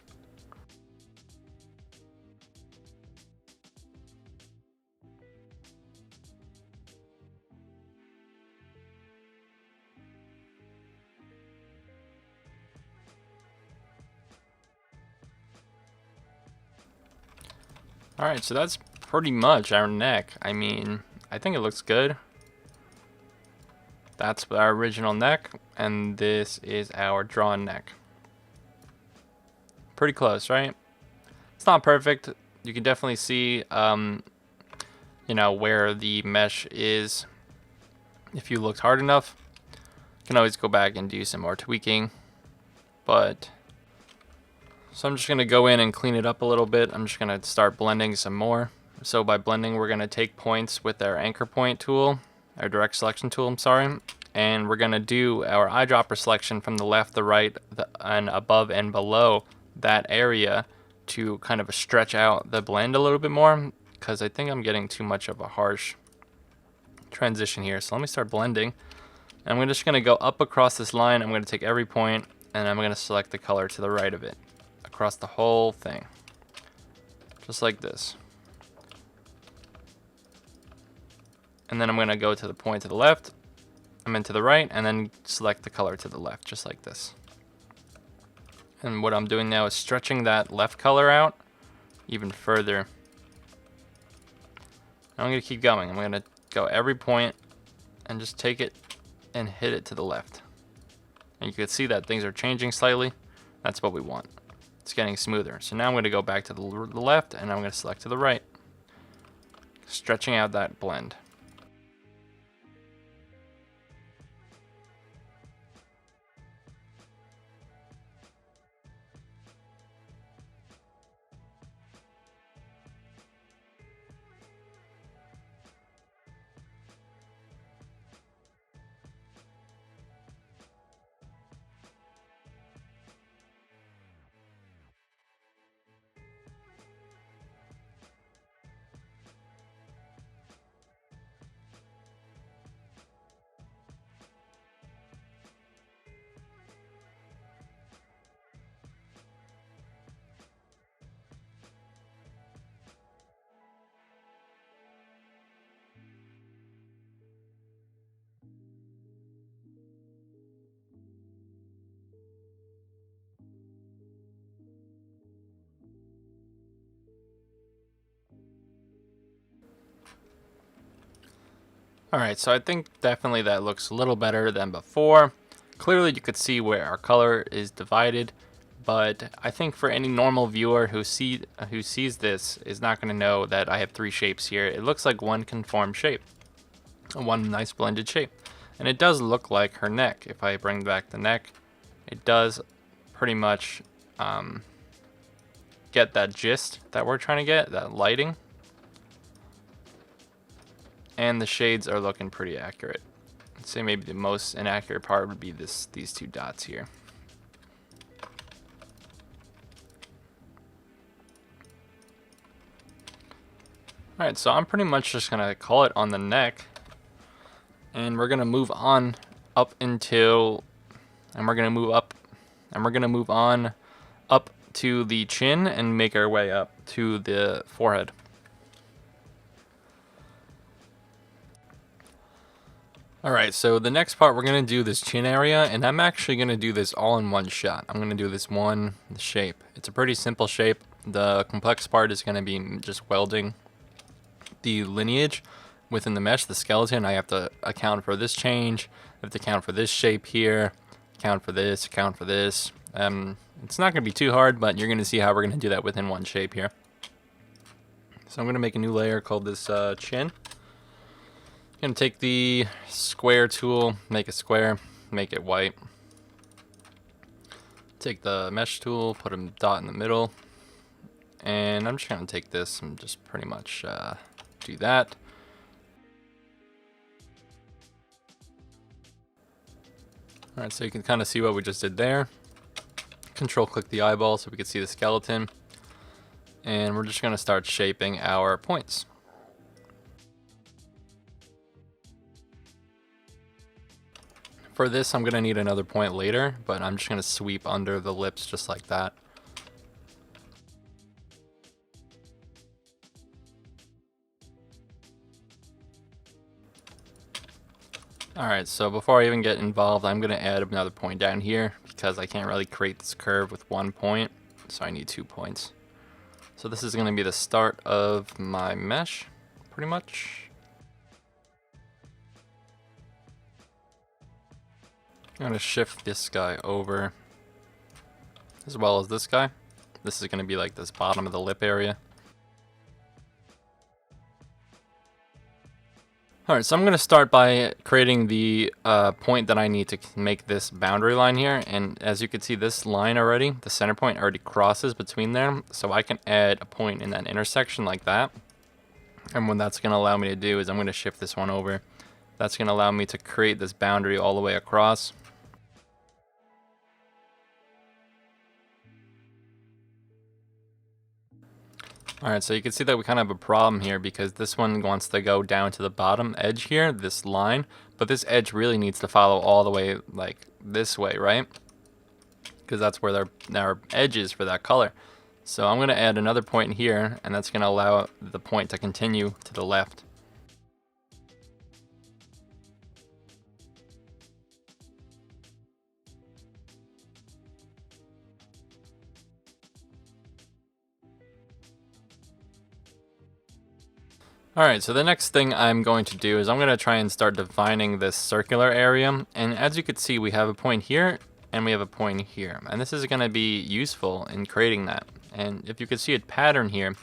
Alright, so that's pretty much our neck. I mean, I think it looks good. That's our original neck, and this is our drawn neck. Pretty close, right? It's not perfect. You can definitely see, you know, where the mesh is. If you looked hard enough, you can always go back and do some more tweaking. But so I'm just gonna go in and clean it up a little bit. I'm just gonna start blending some more. So by blending, we're gonna take points with our anchor point tool, our direct selection tool, I'm sorry, and we're gonna do our eyedropper selection from the left, the right, and above and below that area to kind of stretch out the blend a little bit more, because I think I'm getting too much of a harsh transition here. So let me start blending. And I'm just gonna go up across this line. I'm gonna take every point and I'm gonna select the color to the right of it across the whole thing, just like this. And then I'm gonna go to the point to the left, I'm into the right, and then select the color to the left, just like this. And what I'm doing now is stretching that left color out even further. I'm gonna keep going. I'm gonna go every point and just take it and hit it to the left. And you can see that things are changing slightly. That's what we want. It's getting smoother. So now I'm gonna go back to the left and I'm gonna select to the right, stretching out that blend. Alright, so I think definitely that looks a little better than before. Clearly you could see where our color is divided, but I think for any normal viewer who sees this is not going to know that I have three shapes here. It looks like one conformed shape, one nice blended shape. And it does look like her neck. If I bring back the neck, it does pretty much get that gist that we're trying to get, that lighting. And the shades are looking pretty accurate. I'd say maybe the most inaccurate part would be these two dots here. Alright, so I'm pretty much just gonna call it on the neck, and we're gonna move on up until, and we're gonna move up, and we're gonna move on up to the chin and make our way up to the forehead. Alright, so the next part we're going to do this chin area, and I'm actually going to do this all in one shot. I'm going to do this one shape. It's a pretty simple shape. The complex part is going to be just welding the lineage within the mesh, the skeleton. I have to account for this change, I have to account for this shape here, account for this, account for this. It's not going to be too hard, but you're going to see how we're going to do that within one shape here. So I'm going to make a new layer called this chin. Gonna take the square tool, make a square, make it white. Take the mesh tool, put a dot in the middle, and I'm just gonna take this and just pretty much do that. Alright, so you can kind of see what we just did there. Control click the eyeball so we can see the skeleton, and we're just gonna start shaping our points. For this, I'm going to need another point later, but I'm just going to sweep under the lips just like that. Alright, so before I even get involved, I'm going to add another point down here because I can't really create this curve with one point, so I need 2 points. So this is going to be the start of my mesh, pretty much. I'm going to shift this guy over, as well as this guy. This is going to be like this bottom of the lip area. Alright, so I'm going to start by creating the point that I need to make this boundary line here. And as you can see, this line already, the center point already crosses between there. So I can add a point in that intersection like that. And what that's going to allow me to do is I'm going to shift this one over. That's going to allow me to create this boundary all the way across. Alright, so you can see that we kind of have a problem here because this one wants to go down to the bottom edge here, this line, but this edge really needs to follow all the way like this way, right? Because that's where our edge is for that color. So I'm going to add another point here, and that's going to allow the point to continue to the left. Alright, so the next thing I'm going to do is I'm going to try and start defining this circular area. And as you can see, we have a point here and we have a point here. And this is going to be useful in creating that. And if you can see a pattern here,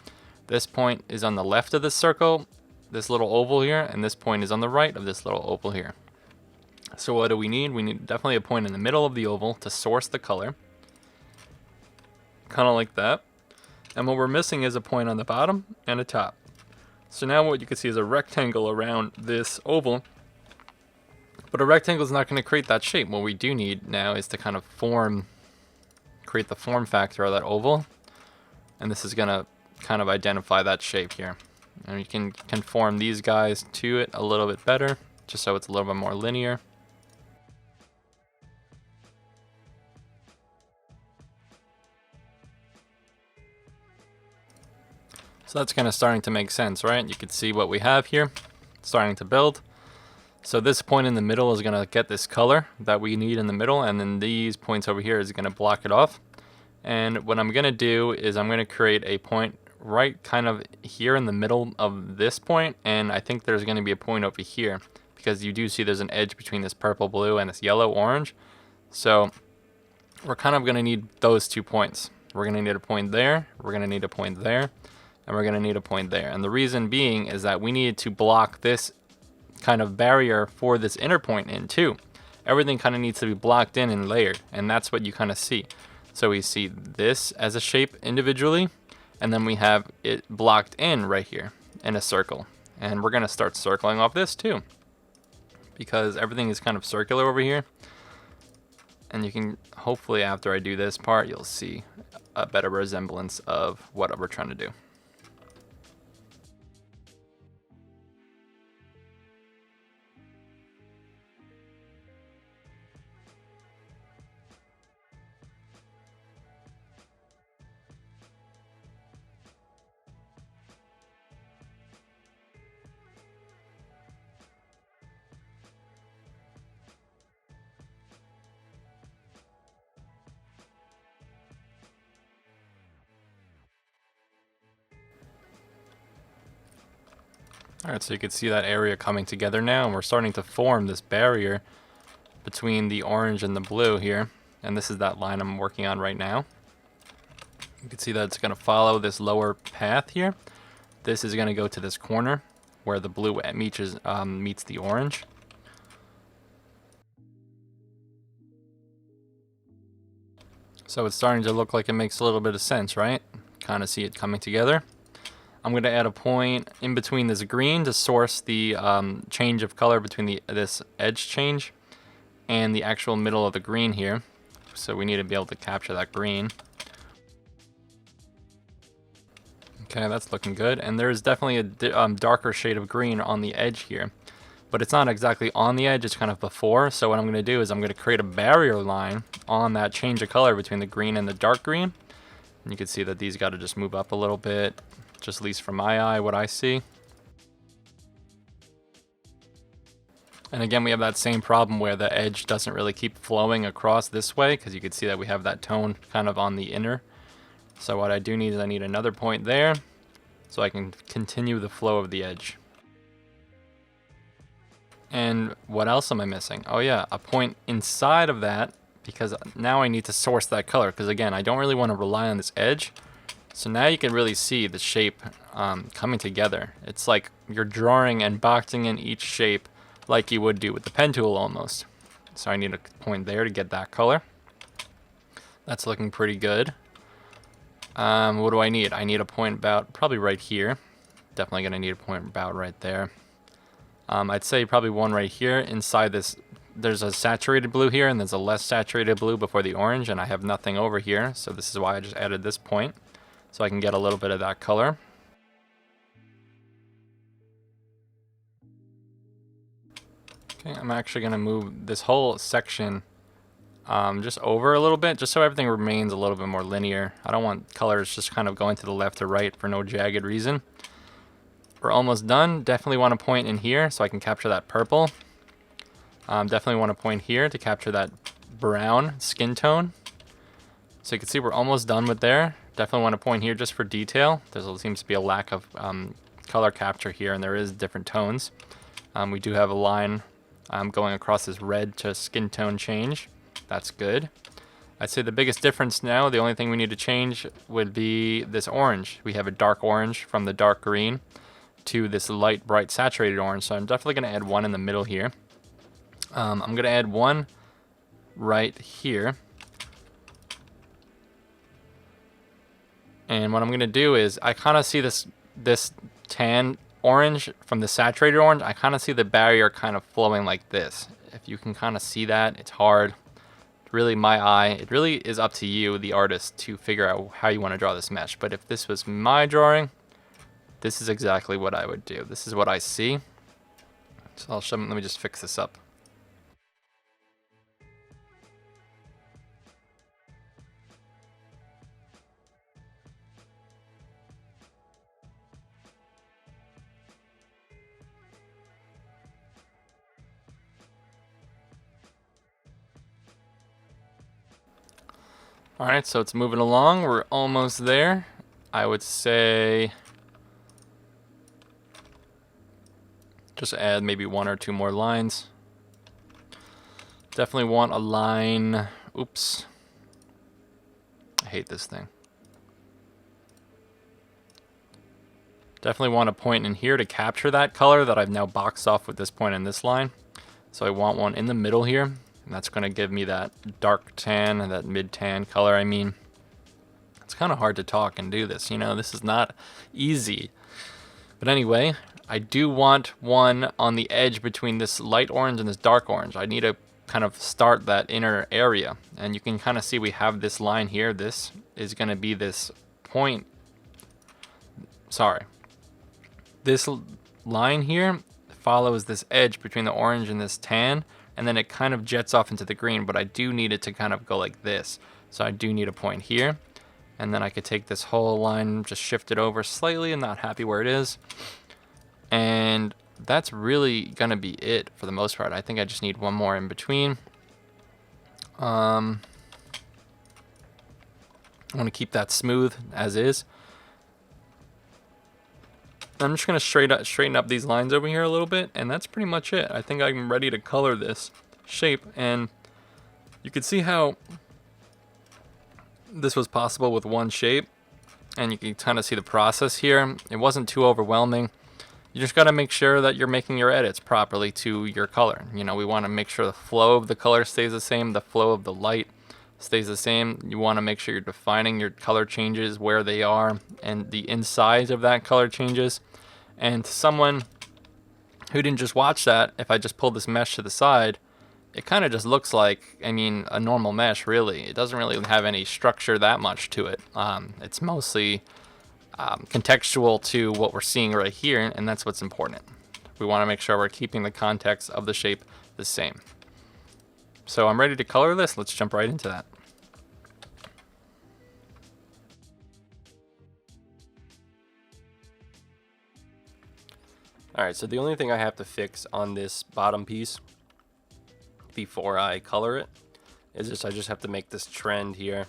this point is on the left of this circle, this little oval here, and this point is on the right of this little oval here. So what do we need? We need definitely a point in the middle of the oval to source the color. Kind of like that. And what we're missing is a point on the bottom and a top. So now what you can see is a rectangle around this oval, but a rectangle is not going to create that shape. What we do need now is to kind of create the form factor of that oval, and this is going to kind of identify that shape here. And you can conform these guys to it a little bit better, just so it's a little bit more linear. So that's kind of starting to make sense, right? You can see what we have here, starting to build. So this point in the middle is going to get this color that we need in the middle, and then these points over here is going to block it off. And what I'm going to do is I'm going to create a point right kind of here in the middle of this point, and I think there's going to be a point over here, because you do see there's an edge between this purple blue and this yellow orange. So we're kind of going to need those 2 points. We're going to need a point there, we're going to need a point there, and we're going to need a point there. And the reason being is that we need to block this kind of barrier for this inner point in too. Everything kind of needs to be blocked in and layered, and that's what you kind of see. So we see this as a shape individually, and then we have it blocked in right here in a circle. And we're going to start circling off this too, because everything is kind of circular over here. And you can, hopefully after I do this part, you'll see a better resemblance of what we're trying to do. Alright, so you can see that area coming together now, and we're starting to form this barrier between the orange and the blue here. And this is that line I'm working on right now. You can see that it's going to follow this lower path here. This is going to go to this corner where the blue meets the orange. So it's starting to look like it makes a little bit of sense, right? Kind of see it coming together. I'm going to add a point in between this green to source the change of color between this edge change and the actual middle of the green here. So we need to be able to capture that green. Okay, that's looking good. And there's definitely a darker shade of green on the edge here. But it's not exactly on the edge, it's kind of before. So what I'm going to do is I'm going to create a barrier line on that change of color between the green and the dark green. And you can see that these got to just move up a little bit. Just at least from my eye, what I see. And again, we have that same problem where the edge doesn't really keep flowing across this way, because you can see that we have that tone kind of on the inner So what I do need is I need another point there so I can continue the flow of the edge. And what else am I missing? Oh yeah, a point inside of that, because now I need to source that color, because again, I don't really want to rely on this edge. So now you can really see the shape coming together. It's like you're drawing and boxing in each shape like you would do with the pen tool almost. So I need a point there to get that color. That's looking pretty good. What do I need? I need a point about probably right here. Definitely gonna need a point about right there. I'd say probably one right here inside this. There's a saturated blue here and there's a less saturated blue before the orange, and I have nothing over here, so this is why I just added this point so I can get a little bit of that color. Okay, I'm actually gonna move this whole section just over a little bit, just so everything remains a little bit more linear. I don't want colors just kind of going to the left or right for no jagged reason. We're almost done. Definitely want to point in here so I can capture that purple. Definitely want to point here to capture that brown skin tone. So you can see we're almost done with there. Definitely want to point here just for detail. There seems to be a lack of color capture here, and there is different tones. We do have a line going across this red to skin tone change. That's good. I'd say the biggest difference now, the only thing we need to change would be this orange. We have a dark orange from the dark green to this light, bright, saturated orange. So I'm definitely going to add one in the middle here. I'm going to add one right here. And what I'm going to do is I kind of see this tan orange from the saturated orange. I kind of see the barrier kind of flowing like this. If you can kind of see that, it's hard. Really my eye. It really is up to you, the artist, to figure out how you want to draw this mesh. But if this was my drawing, this is exactly what I would do. This is what I see. So I'll show them. Let me just fix this up. Alright, so it's moving along. We're almost there. I would say just add maybe one or two more lines. Definitely want a line. Oops. I hate this thing. Definitely want a point in here to capture that color that I've now boxed off with this point in this line. So I want one in the middle here. And that's going to give me that dark tan and that mid tan color. I mean, it's kind of hard to talk and do this, you know, this is not easy. But anyway, I do want one on the edge between this light orange and this dark orange. I need to kind of start that inner area. And you can kind of see we have this line here. This is going to be this point. Sorry. This line here follows this edge between the orange and this tan, and then it kind of jets off into the green, but I do need it to kind of go like this. So I do need a point here, and then I could take this whole line, just shift it over slightly. I'm not happy where it is. And that's really gonna be it for the most part. I think I just need one more in between. I wanna keep that smooth as is. I'm just going to straighten up these lines over here a little bit, and that's pretty much it. I think I'm ready to color this shape, and you can see how this was possible with one shape, and you can kind of see the process here. It wasn't too overwhelming. You just got to make sure that you're making your edits properly to your color. You know, we want to make sure the flow of the color stays the same, the flow of the light stays the same. You want to make sure you're defining your color changes where they are, and the inside of that color changes. And to someone who didn't just watch that, if I just pull this mesh to the side, it kind of just looks like, I mean, a normal mesh, really. It doesn't really have any structure that much to it. It's mostly contextual to what we're seeing right here, and that's what's important. We want to make sure we're keeping the context of the shape the same. So I'm ready to color this. Let's jump right into that. Alright, so the only thing I have to fix on this bottom piece before I color it is I just have to make this trend here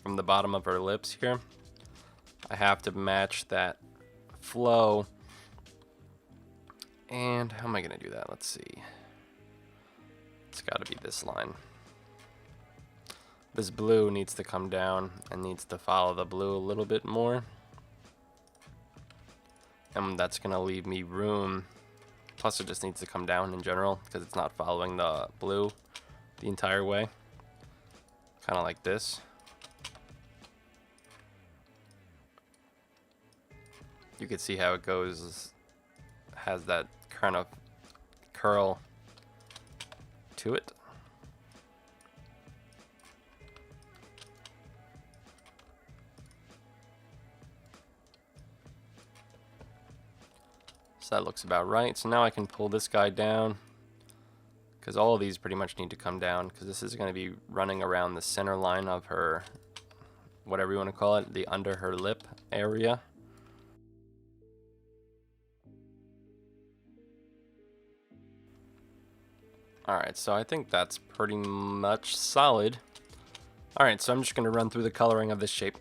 from the bottom of her lips here. I have to match that flow. And how am I going to do that? Let's see. It's got to be this line. This blue needs to come down and needs to follow the blue a little bit more. And that's going to leave me room. Plus it just needs to come down in general because it's not following the blue the entire way. Kind of like this. You can see how it goes, has that kind of curl to it. So that looks about right. So now I can pull this guy down, because all of these pretty much need to come down, because this is going to be running around the center line of her, whatever you want to call it, the under her lip area. Alright, so I think that's pretty much solid. Alright, so I'm just going to run through the coloring of this shape.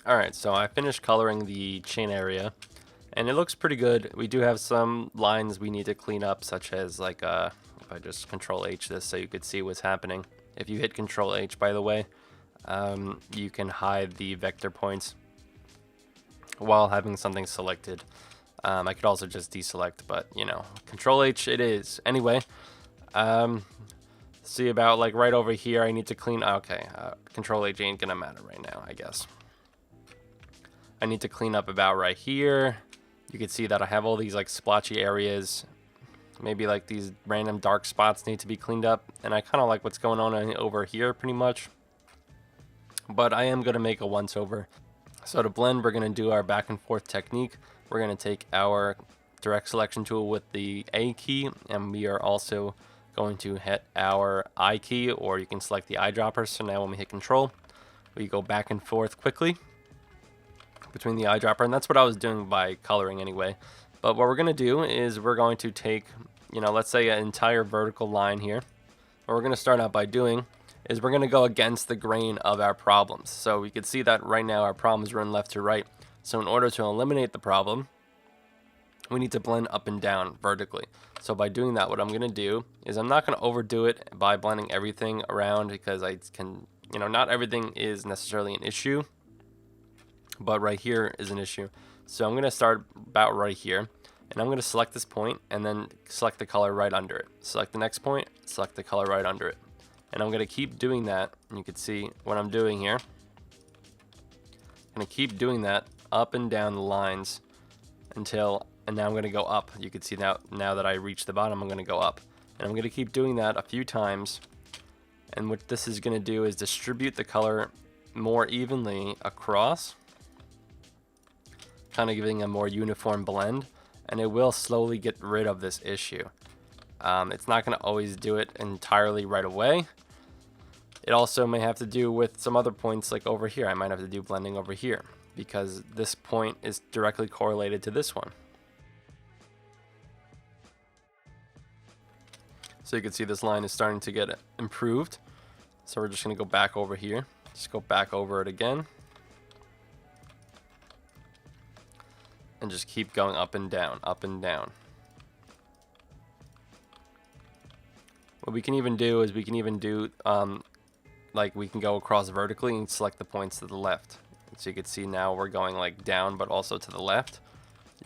Alright, so I finished coloring the chin area, and it looks pretty good. We do have some lines we need to clean up, such as like, if I just Control H this so you could see what's happening. If you hit Control H, by the way, you can hide the vector points while having something selected. I could also just deselect, but you know, Control H it is. Anyway, see about like right over here, I need to clean, okay, Control H ain't gonna matter right now, I guess. I need to clean up about right here. You can see that I have all these like splotchy areas. Maybe like these random dark spots need to be cleaned up. And I kind of like what's going on over here pretty much. But I am going to make a once over. So to blend, we're going to do our back and forth technique. We're going to take our direct selection tool with the A key. And we are also going to hit our I key, or you can select the eyedropper. So now when we hit Control, we go back and forth quickly between the eyedropper, and that's what I was doing by coloring anyway. But what we're going to do is we're going to take, you know, let's say an entire vertical line here. What we're going to start out by doing is we're going to go against the grain of our problems. So we can see that right now our problems run left to right. So in order to eliminate the problem, we need to blend up and down vertically. So by doing that, what I'm going to do is I'm not going to overdo it by blending everything around, because I can, you know, not everything is necessarily an issue. But right here is an issue. So I'm going to start about right here, and I'm going to select this point and then select the color right under it. Select the next point, select the color right under it. And I'm going to keep doing that, and you can see what I'm doing here. I'm going to keep doing that up and down the lines until, and now I'm going to go up. You can see now that I reach the bottom, I'm going to go up. And I'm going to keep doing that a few times. And what this is going to do is distribute the color more evenly across. kind of giving a more uniform blend, and it will slowly get rid of this issue. It's not going to always do it entirely right away. It also may have to do with some other points, like over here. I might have to do blending over here because this point is directly correlated to this one. So you can see this line is starting to get improved. So we're just going to go back over here. Just go back over it again. And just keep going up and down, up and down. What we can even do is we can like we can go across vertically and select the points to the left. So you can see now we're going like down, but also to the left.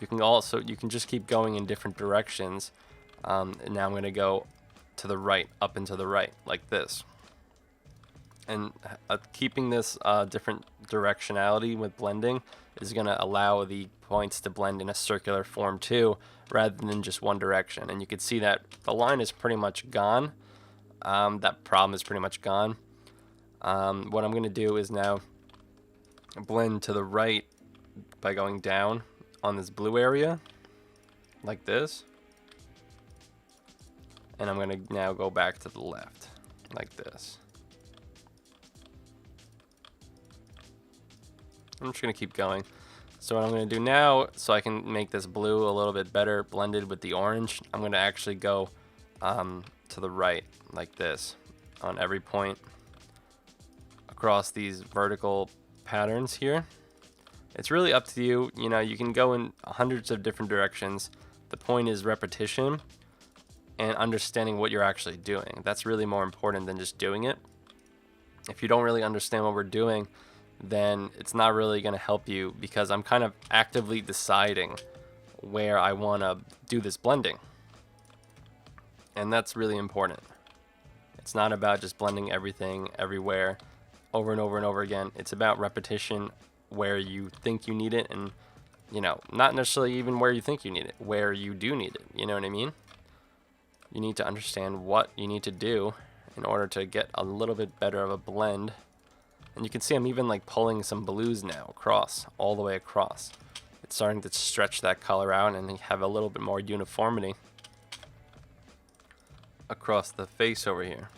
You can just keep going in different directions. And now I'm going to go to the right, up and to the right, like this. And keeping this different directionality with blending is going to allow the points to blend in a circular form too, rather than just one direction. And you can see that the line is pretty much gone. That problem is pretty much gone. What I'm going to do is now blend to the right by going down on this blue area, like this. And I'm going to now go back to the left, like this. I'm just going to keep going. So what I'm going to do now, so I can make this blue a little bit better blended with the orange, I'm going to actually go to the right, like this, on every point across these vertical patterns here. It's really up to you. You know, you can go in hundreds of different directions. The point is repetition and understanding what you're actually doing. That's really more important than just doing it. If you don't really understand what we're doing, then it's not really going to help you, because I'm kind of actively deciding where I want to do this blending. And that's really important. It's not about just blending everything everywhere over and over and over again. It's about repetition where you think you need it, and, you know, not necessarily even where you think you need it, where you do need it. You know what I mean? You need to understand what you need to do in order to get a little bit better of a blend. And you can see I'm even like pulling some blues now across, all the way across. It's starting to stretch that color out and have a little bit more uniformity across the face over here.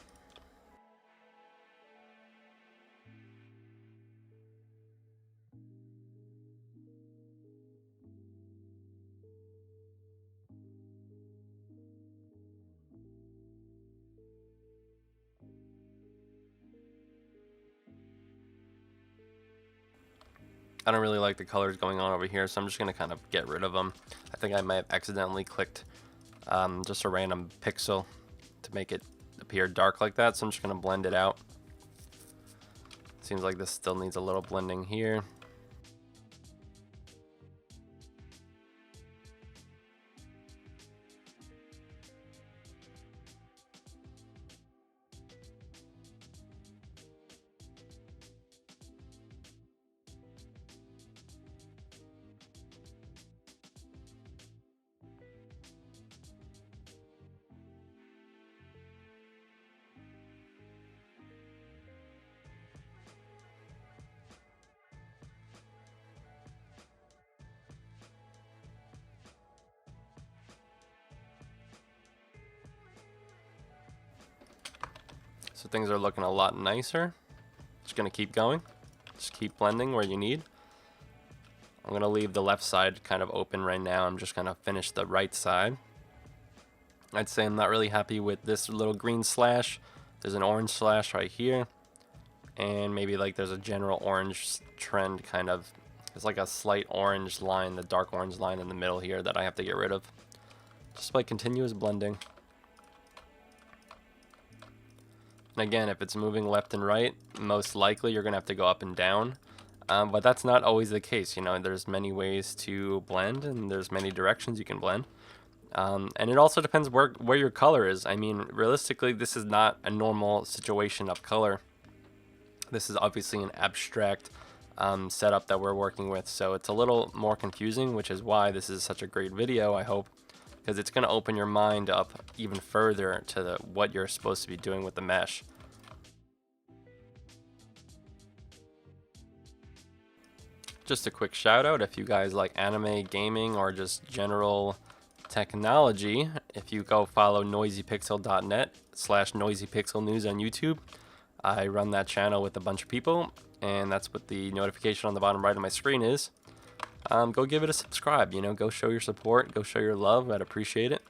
I don't really like the colors going on over here, so I'm just going to kind of get rid of them. I think I might have accidentally clicked just a random pixel to make it appear dark like that, so I'm just going to blend it out. Seems like this still needs a little blending here. So things are looking a lot nicer. Just gonna keep going. Just keep blending where you need. I'm gonna leave the left side kind of open right now. I'm just gonna finish the right side. I'd say I'm not really happy with this little green slash. There's an orange slash right here. And maybe like there's a general orange trend kind of. There's like a slight orange line, the dark orange line in the middle here that I have to get rid of. Just by continuous blending. And again, if it's moving left and right, most likely you're going to have to go up and down. But that's not always the case. You know, there's many ways to blend, and there's many directions you can blend. And it also depends where your color is. I mean, realistically, this is not a normal situation of color. This is obviously an abstract setup that we're working with. So it's a little more confusing, which is why this is such a great video, I hope. Because it's going to open your mind up even further to what you're supposed to be doing with the mesh. Just a quick shout out, if you guys like anime, gaming, or just general technology, if you go follow noisypixel.net/noisypixelnews on YouTube. I run that channel with a bunch of people, and that's what the notification on the bottom right of my screen is. Go give it a subscribe, you know, go show your support, go show your love, I'd appreciate it.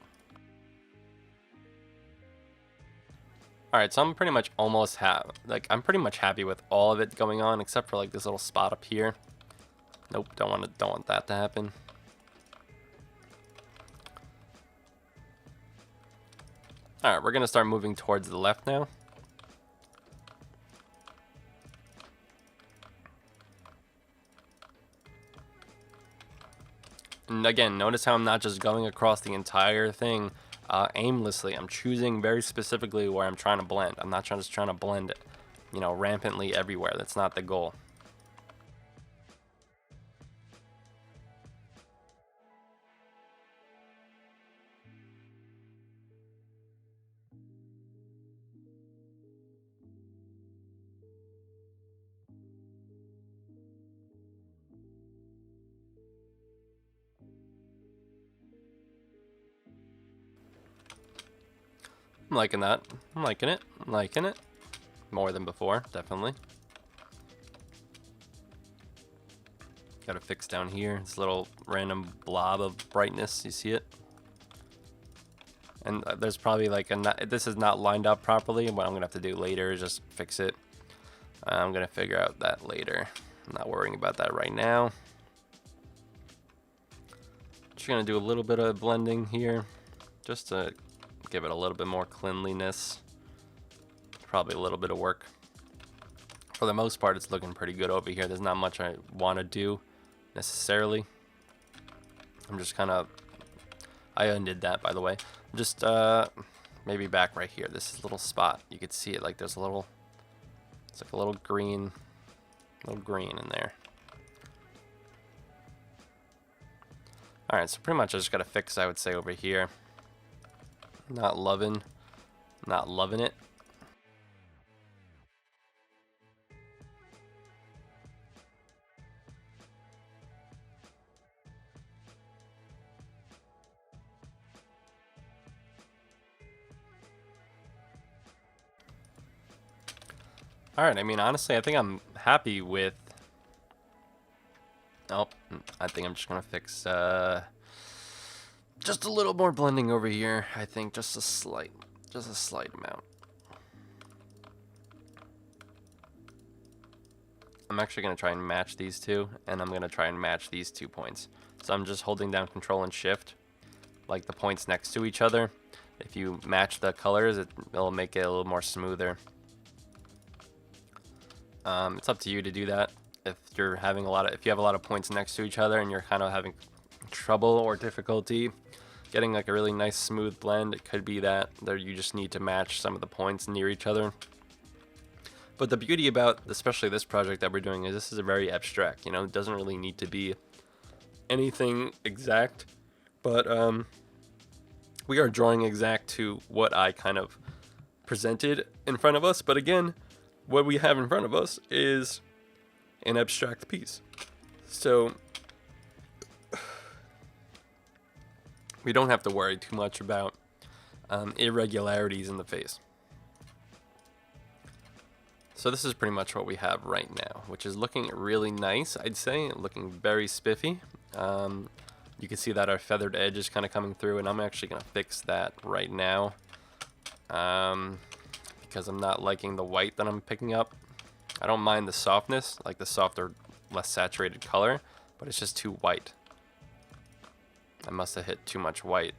Alright, so I'm pretty much I'm pretty much happy with all of it going on, except for like this little spot up here. Nope, don't want that to happen. Alright, we're gonna start moving towards the left now. And again, notice how I'm not just going across the entire thing aimlessly. I'm choosing very specifically where I'm trying to blend. I'm not just trying to blend it, you know, rampantly everywhere. That's not the goal. I'm liking that. I'm liking it. I'm liking it. More than before, definitely. Got to fix down here. This little random blob of brightness. You see it? And there's probably like this is not lined up properly. What I'm going to have to do later is just fix it. I'm going to figure out that later. I'm not worrying about that right now. Just going to do a little bit of blending here. Just to give it a little bit more cleanliness. Probably a little bit of work. For the most part, it's looking pretty good over here. There's not much I want to do necessarily. I'm just kind of... I undid that, by the way. Just maybe back right here. This little spot. You can see it like there's a little... It's like a little green in there. Alright, so pretty much I just got to fix, I would say, over here. Not loving it. Alright, I mean, honestly, I think I'm happy with... Oh, I think I'm just going to fix just a little more blending over here. I think just a slight amount. I'm actually going to try and match these two, and I'm going to try and match these 2 points. So I'm just holding down Control and Shift, like the points next to each other. If you match the colors, it'll make it a little more smoother. It's up to you to do that. If you have a lot of points next to each other and you're kind of having trouble or difficulty getting like a really nice smooth blend, it could be that you just need to match some of the points near each other. But the beauty about especially this project that we're doing is this is a very abstract, you know, it doesn't really need to be anything exact, but we are drawing exact to what I kind of presented in front of us. But again, what we have in front of us is an abstract piece, so we don't have to worry too much about irregularities in the face. So this is pretty much what we have right now, which is looking really nice, I'd say, looking very spiffy. You can see that our feathered edge is kind of coming through, and I'm actually going to fix that right now because I'm not liking the white that I'm picking up. I don't mind the softness, like the softer, less saturated color, but it's just too white. I must have hit too much white.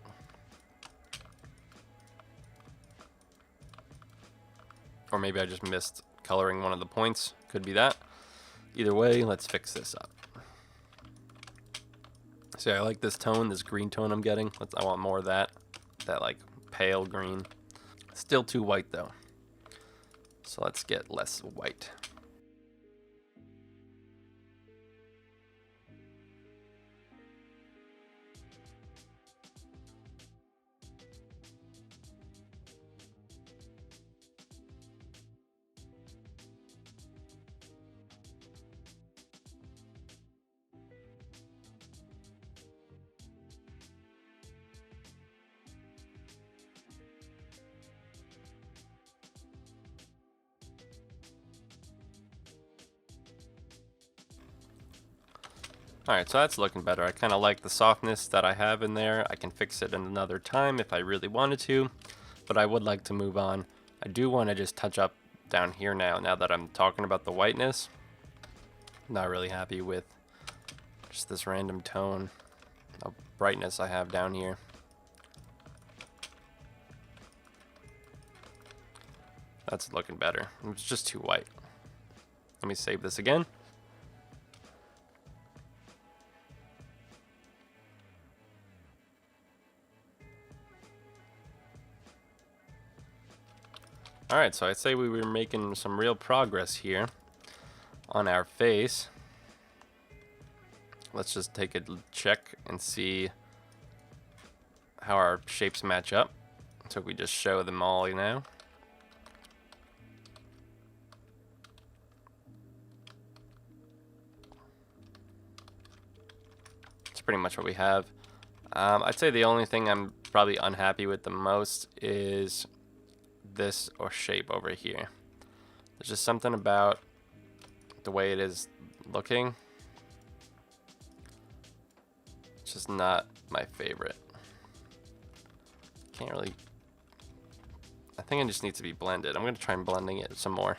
Or maybe I just missed coloring one of the points. Could be that. Either way, let's fix this up. See, I like this tone, this green tone I'm getting. I want more of that. That like pale green. Still too white though. So let's get less white. Alright, so that's looking better. I kind of like the softness that I have in there. I can fix it in another time if I really wanted to, but I would like to move on. I do want to just touch up down here now that I'm talking about the whiteness. Not really happy with just this random tone of brightness I have down here. That's looking better. It's just too white. Let me save this again. Alright, so I'd say we were making some real progress here on our face. Let's just take a check and see how our shapes match up. So we just show them all now. That's pretty much what we have. I'd say the only thing I'm probably unhappy with the most is this or shape over here. There's just something about the way it is looking. It's just not my favorite. Can't really. I think it just needs to be blended. I'm gonna try and blending it some more.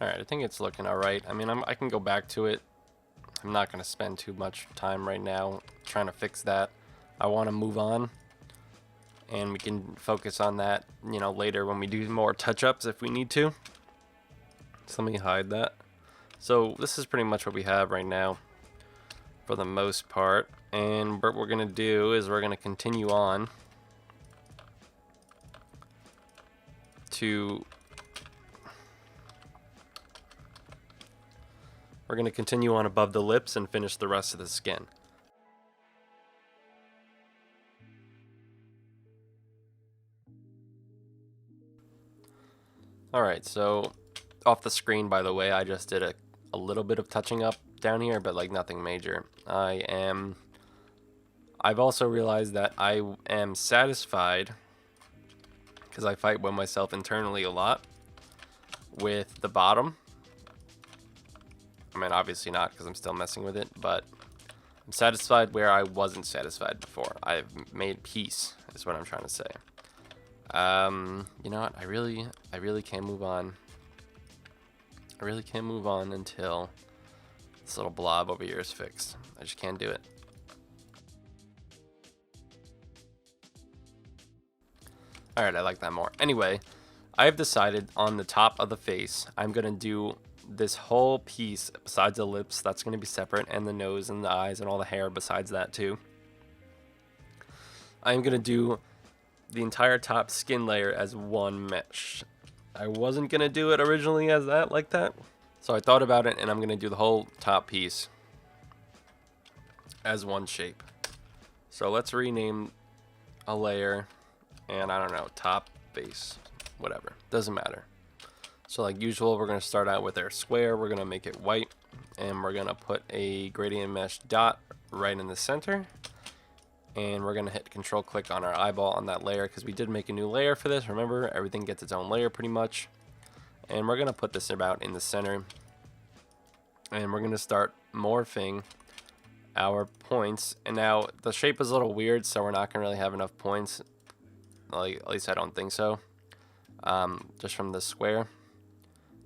Alright, I think it's looking alright. I mean, I can go back to it. I'm not going to spend too much time right now trying to fix that. I want to move on, and we can focus on that, you know, later when we do more touch-ups if we need to. So let me hide that. So this is pretty much what we have right now for the most part. And what we're going to do is we're going to continue on to... We're going to continue on above the lips and finish the rest of the skin. Alright, so off the screen, by the way, I just did a little bit of touching up down here, but like nothing major. I've also realized that I am satisfied, because I fight with myself internally a lot, with the bottom. I mean, obviously not, because I'm still messing with it, but I'm satisfied where I wasn't satisfied before. I've made peace, is what I'm trying to say. You know what? I really can't move on. I really can't move on until this little blob over here is fixed. I just can't do it. Alright, I like that more. Anyway, I've decided on the top of the face, I'm going to do this whole piece besides the lips. That's going to be separate, and the nose and the eyes and all the hair besides that too. I'm going to do the entire top skin layer as one mesh. I wasn't going to do it originally as that, like that. So I thought about it, and I'm going to do the whole top piece as one shape. So let's rename a layer, and I don't know, top, base, whatever. Doesn't matter. So like usual, we're going to start out with our square. We're going to make it white, and we're going to put a gradient mesh dot right in the center. And we're going to hit control click on our eyeball on that layer, because we did make a new layer for this. Remember, everything gets its own layer pretty much. And we're going to put this about in the center. And we're going to start morphing our points. And now the shape is a little weird, so we're not going to really have enough points. Like, at least I don't think so. Just from the square.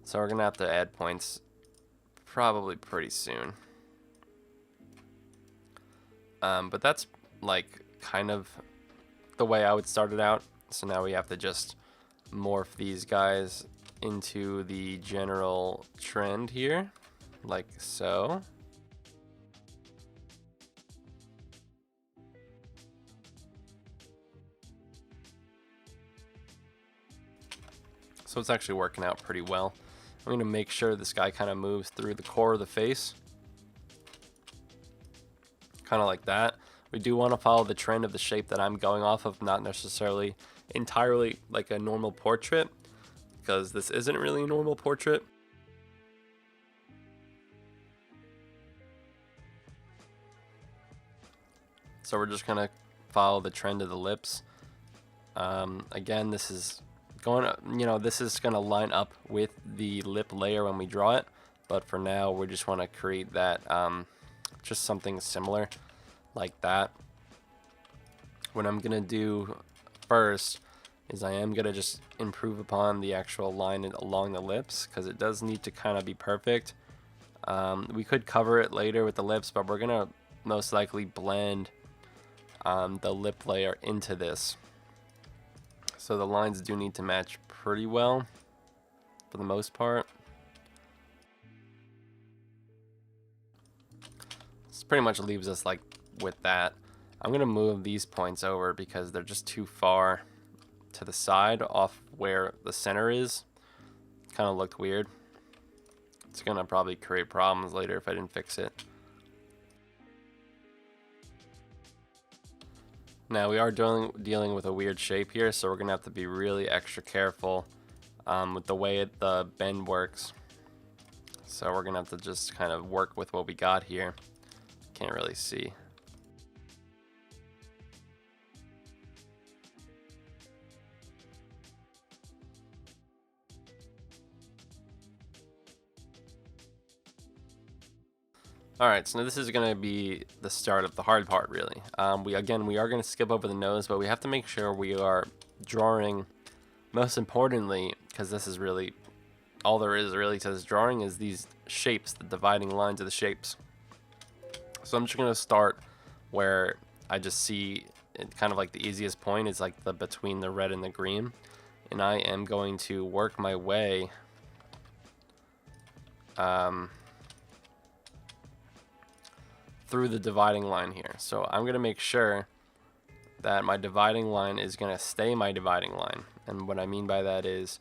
So we're going to have to add points probably pretty soon. But that's like kind of the way I would start it out. So now we have to just morph these guys into the general trend here, like so. So it's actually working out pretty well. I'm going to make sure this guy kind of moves through the core of the face. Kind of like that. We do want to follow the trend of the shape that I'm going off of, not necessarily entirely like a normal portrait, because this isn't really a normal portrait. So we're just gonna follow the trend of the lips. Again, this is going to, this is gonna line up with the lip layer when we draw it, but for now we just want to create that, just something similar like that. What I'm gonna do first is I am gonna just improve upon the actual line along the lips, because it does need to kind of be perfect. We could cover it later with the lips, but we're gonna most likely blend the lip layer into this. So the lines do need to match pretty well for the most part. This pretty much leaves us like with that. I'm gonna move these points over because they're just too far to the side off where the center is. Kind of looked weird. It's gonna probably create problems later if I didn't fix it. Now we are dealing with a weird shape here, so we're gonna have to be really extra careful with the way the bend works. So we're gonna have to just kind of work with what we got here. Can't really see. Alright, so this is going to be the start of the hard part, really. We are going to skip over the nose, but we have to make sure we are drawing, most importantly, because this is really, all there is really to this drawing is these shapes, the dividing lines of the shapes. So I'm just going to start where I just see it, kind of like the easiest point is like the between the red and the green. And I am going to work my way through the dividing line here. So I'm going to make sure that my dividing line is going to stay my dividing line. And what I mean by that is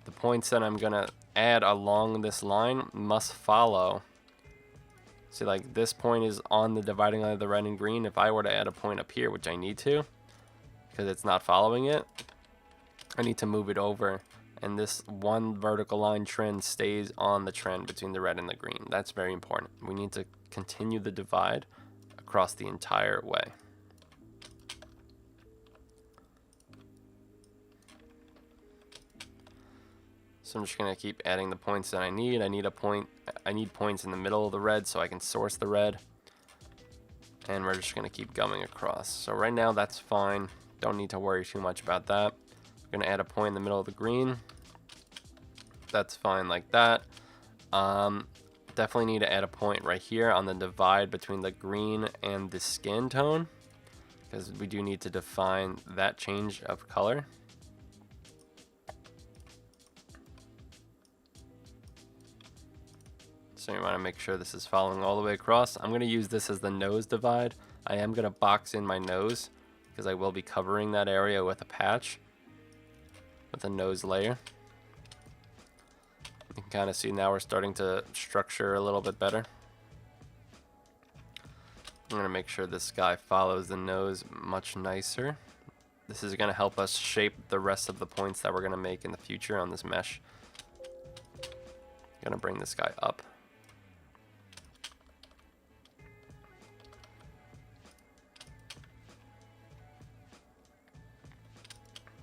the points that I'm going to add along this line must follow. See, like this point is on the dividing line of the red and green. If I were to add a point up here, which I need to, because it's not following it, I need to move it over. And this one vertical line trend stays on the trend between the red and the green. That's very important. We need to continue the divide across the entire way. So I'm just going to keep adding the points that I need. I need points in the middle of the red so I can source the red. And we're just going to keep going across. So right now that's fine. Don't need to worry too much about that. I'm going to add a point in the middle of the green. That's fine like that. Definitely need to add a point right here on the divide between the green and the skin tone, because we do need to define that change of color. So you want to make sure this is following all the way across. I'm going to use this as the nose divide. I am going to box in my nose because I will be covering that area with a patch, with a nose layer. You can kind of see now we're starting to structure a little bit better. I'm going to make sure this guy follows the nose much nicer. This is going to help us shape the rest of the points that we're going to make in the future on this mesh. I'm going to bring this guy up.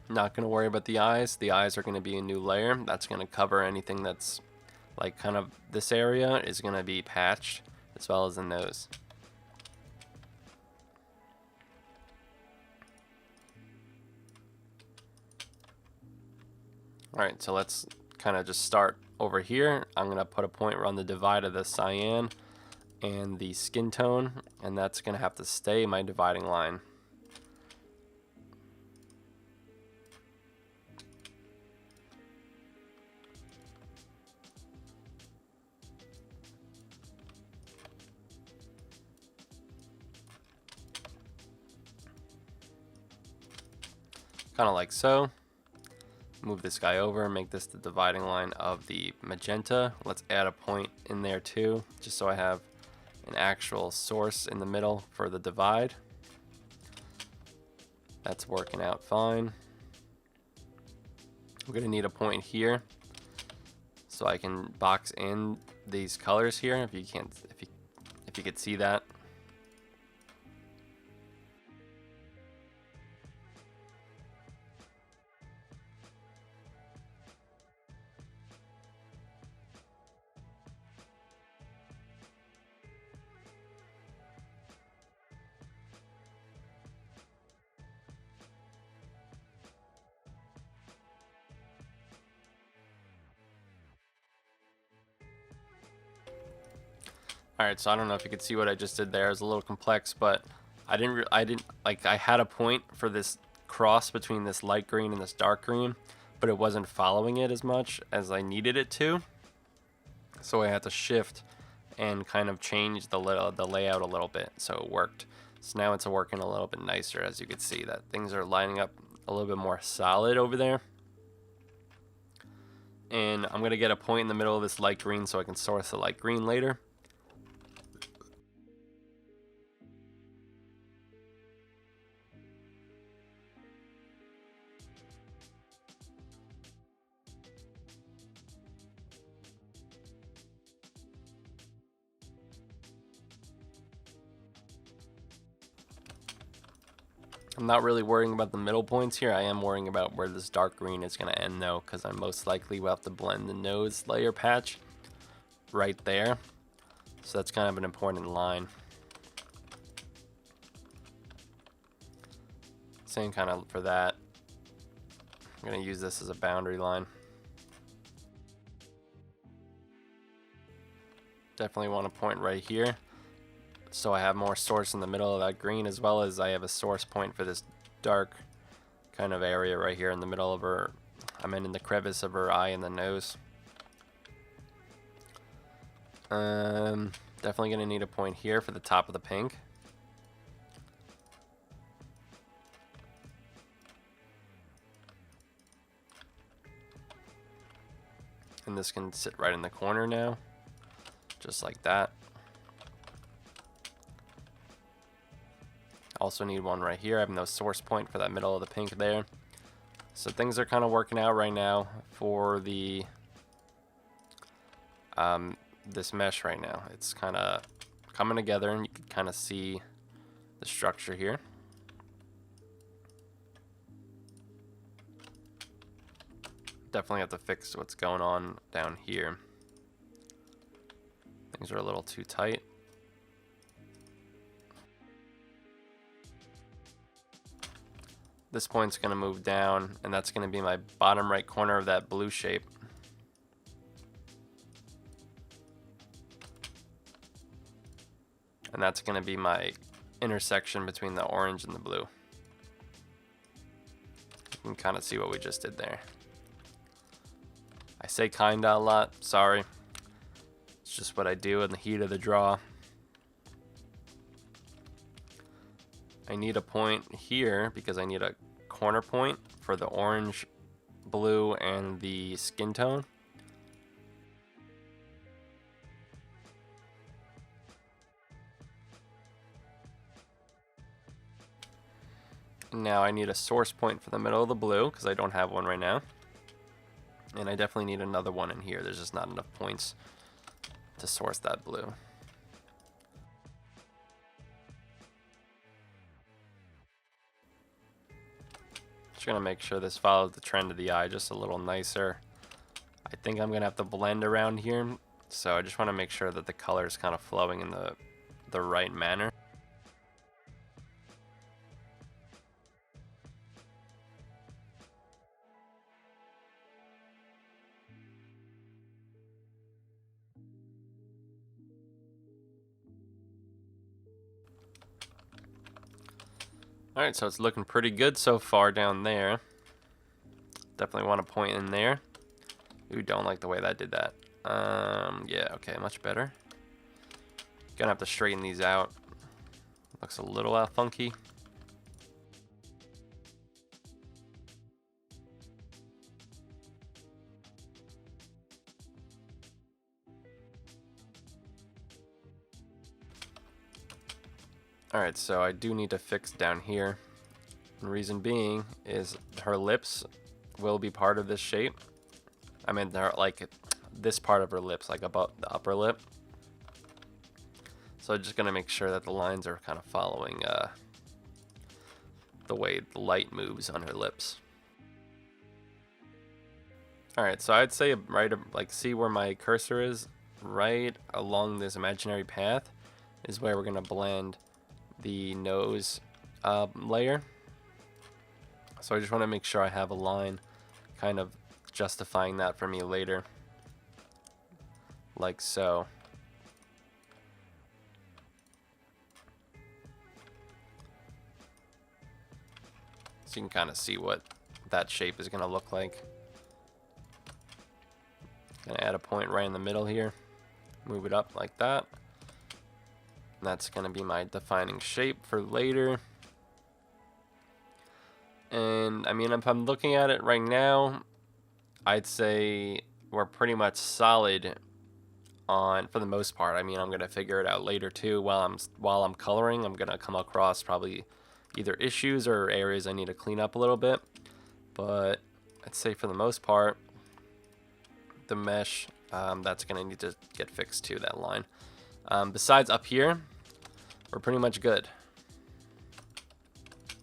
Not going to worry about the eyes. The eyes are going to be a new layer. That's going to cover anything that's like kind of this area is going to be patched, as well as the nose. Alright, so let's kind of just start over here. I'm going to put a point around the divide of the cyan and the skin tone, and that's going to have to stay my dividing line. Kind of like so. Move this guy over and make this the dividing line of the magenta. Let's add a point in there too, just so I have an actual source in the middle for the divide. That's working out fine. I'm gonna need a point here so I can box in these colors here. If you could see that. Alright, so I don't know if you could see what I just did there. It was a little complex, but I had a point for this cross between this light green and this dark green, but it wasn't following it as much as I needed it to. So I had to shift and kind of change the layout a little bit, so it worked. So now it's working a little bit nicer, as you can see that things are lining up a little bit more solid over there. And I'm gonna get a point in the middle of this light green so I can source the light green later. I'm not really worrying about the middle points here. I am worrying about where this dark green is going to end though, because I most likely will have to blend the nose layer patch right there. So that's kind of an important line. Same kind of for that. I'm going to use this as a boundary line. Definitely want a point right here, so I have more source in the middle of that green, as well as I have a source point for this dark kind of area right here in the middle of her, in the crevice of her eye and the nose. Definitely gonna need a point here for the top of the pink. And this can sit right in the corner now, just like that. Also need one right here. I have no source point for that middle of the pink there. So things are kind of working out right now for the this mesh right now. It's kind of coming together, and you can kind of see the structure here. Definitely have to fix what's going on down here. Things are a little too tight. This point's going to move down, and that's going to be my bottom right corner of that blue shape. And that's going to be my intersection between the orange and the blue. You can kind of see what we just did there. I say kinda a lot, sorry. It's just what I do in the heat of the draw. I need a point here because I need a corner point for the orange, blue, and the skin tone. Now I need a source point for the middle of the blue because I don't have one right now. And I definitely need another one in here. There's just not enough points to source that blue. Just gonna make sure this follows the trend of the eye just a little nicer. I think I'm gonna have to blend around here, so I just want to make sure that the color is kind of flowing in the right manner. Alright, so it's looking pretty good so far down there. Definitely want to point in there. Ooh, don't like the way that did that. Yeah, okay, much better. Gonna have to straighten these out. Looks a little funky. Alright, so I do need to fix down here. The reason being is her lips will be part of this shape. I mean, they're like this part of her lips, like above the upper lip. So I'm just gonna make sure that the lines are kind of following the way the light moves on her lips. Alright, so I'd say right, like, see where my cursor is? Right along this imaginary path is where we're gonna blend the nose layer. So I just want to make sure I have a line kind of justifying that for me later, like so. So you can kind of see what that shape is going to look like. Gonna add a point right in the middle here, move it up like that. And that's going to be my defining shape for later. And I mean, if I'm looking at it right now, I'd say we're pretty much solid on, for the most part. I mean, I'm gonna figure it out later too. While I'm coloring, I'm gonna come across probably either issues or areas I need to clean up a little bit. But I'd say for the most part, the mesh, that's gonna need to get fixed too, that line. Besides up here, we're pretty much good.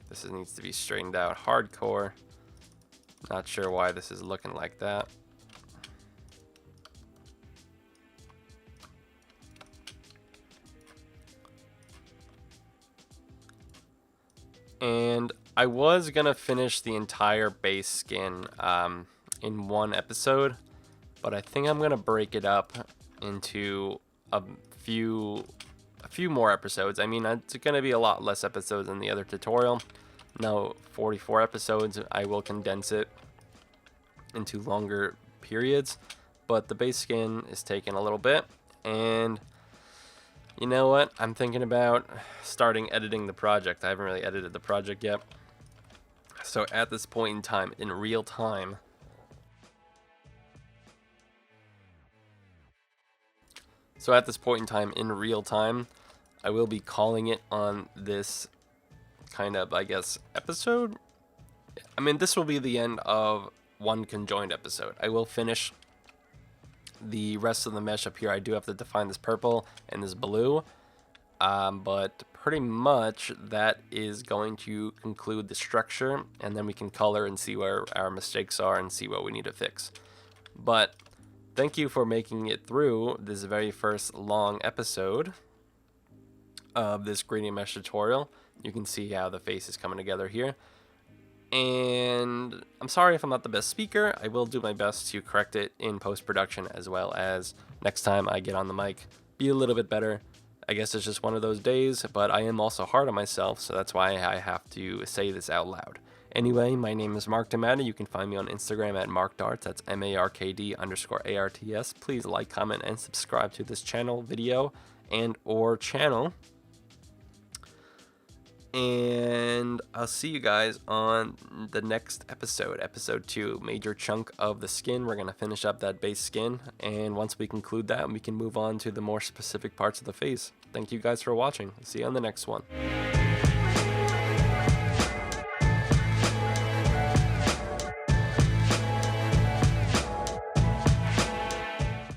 This needs to be straightened out hardcore. Not sure why this is looking like that. And I was gonna finish the entire base skin in one episode, but I think I'm gonna break it up into a few more episodes. I mean, it's gonna be a lot less episodes than the other tutorial. Now 44 episodes. I will condense it into longer periods, but the base skin is taking a little bit, and you know what? I'm thinking about starting editing the project. I haven't really edited the project yet. So at this point in time, in real time, I will be calling it on this kind of, I guess, episode. I mean, this will be the end of one conjoined episode. I will finish the rest of the mesh up here. I do have to define this purple and this blue, but pretty much that is going to conclude the structure, and then we can color and see where our mistakes are and see what we need to fix. But thank you for making it through this very first long episode of this gradient mesh tutorial. You can see how the face is coming together here. And I'm sorry if I'm not the best speaker. I will do my best to correct it in post-production, as well as next time I get on the mic, be a little bit better. I guess it's just one of those days, but I am also hard on myself, so that's why I have to say this out loud. Anyway, my name is Mark Damata. You can find me on Instagram at markdarts. That's MARKD_ARTS. Please like, comment, and subscribe to this channel, video, and or channel. And I'll see you guys on the next episode, episode 2, major chunk of the skin. We're going to finish up that base skin, and once we conclude that, we can move on to the more specific parts of the face. Thank you guys for watching. See you on the next one.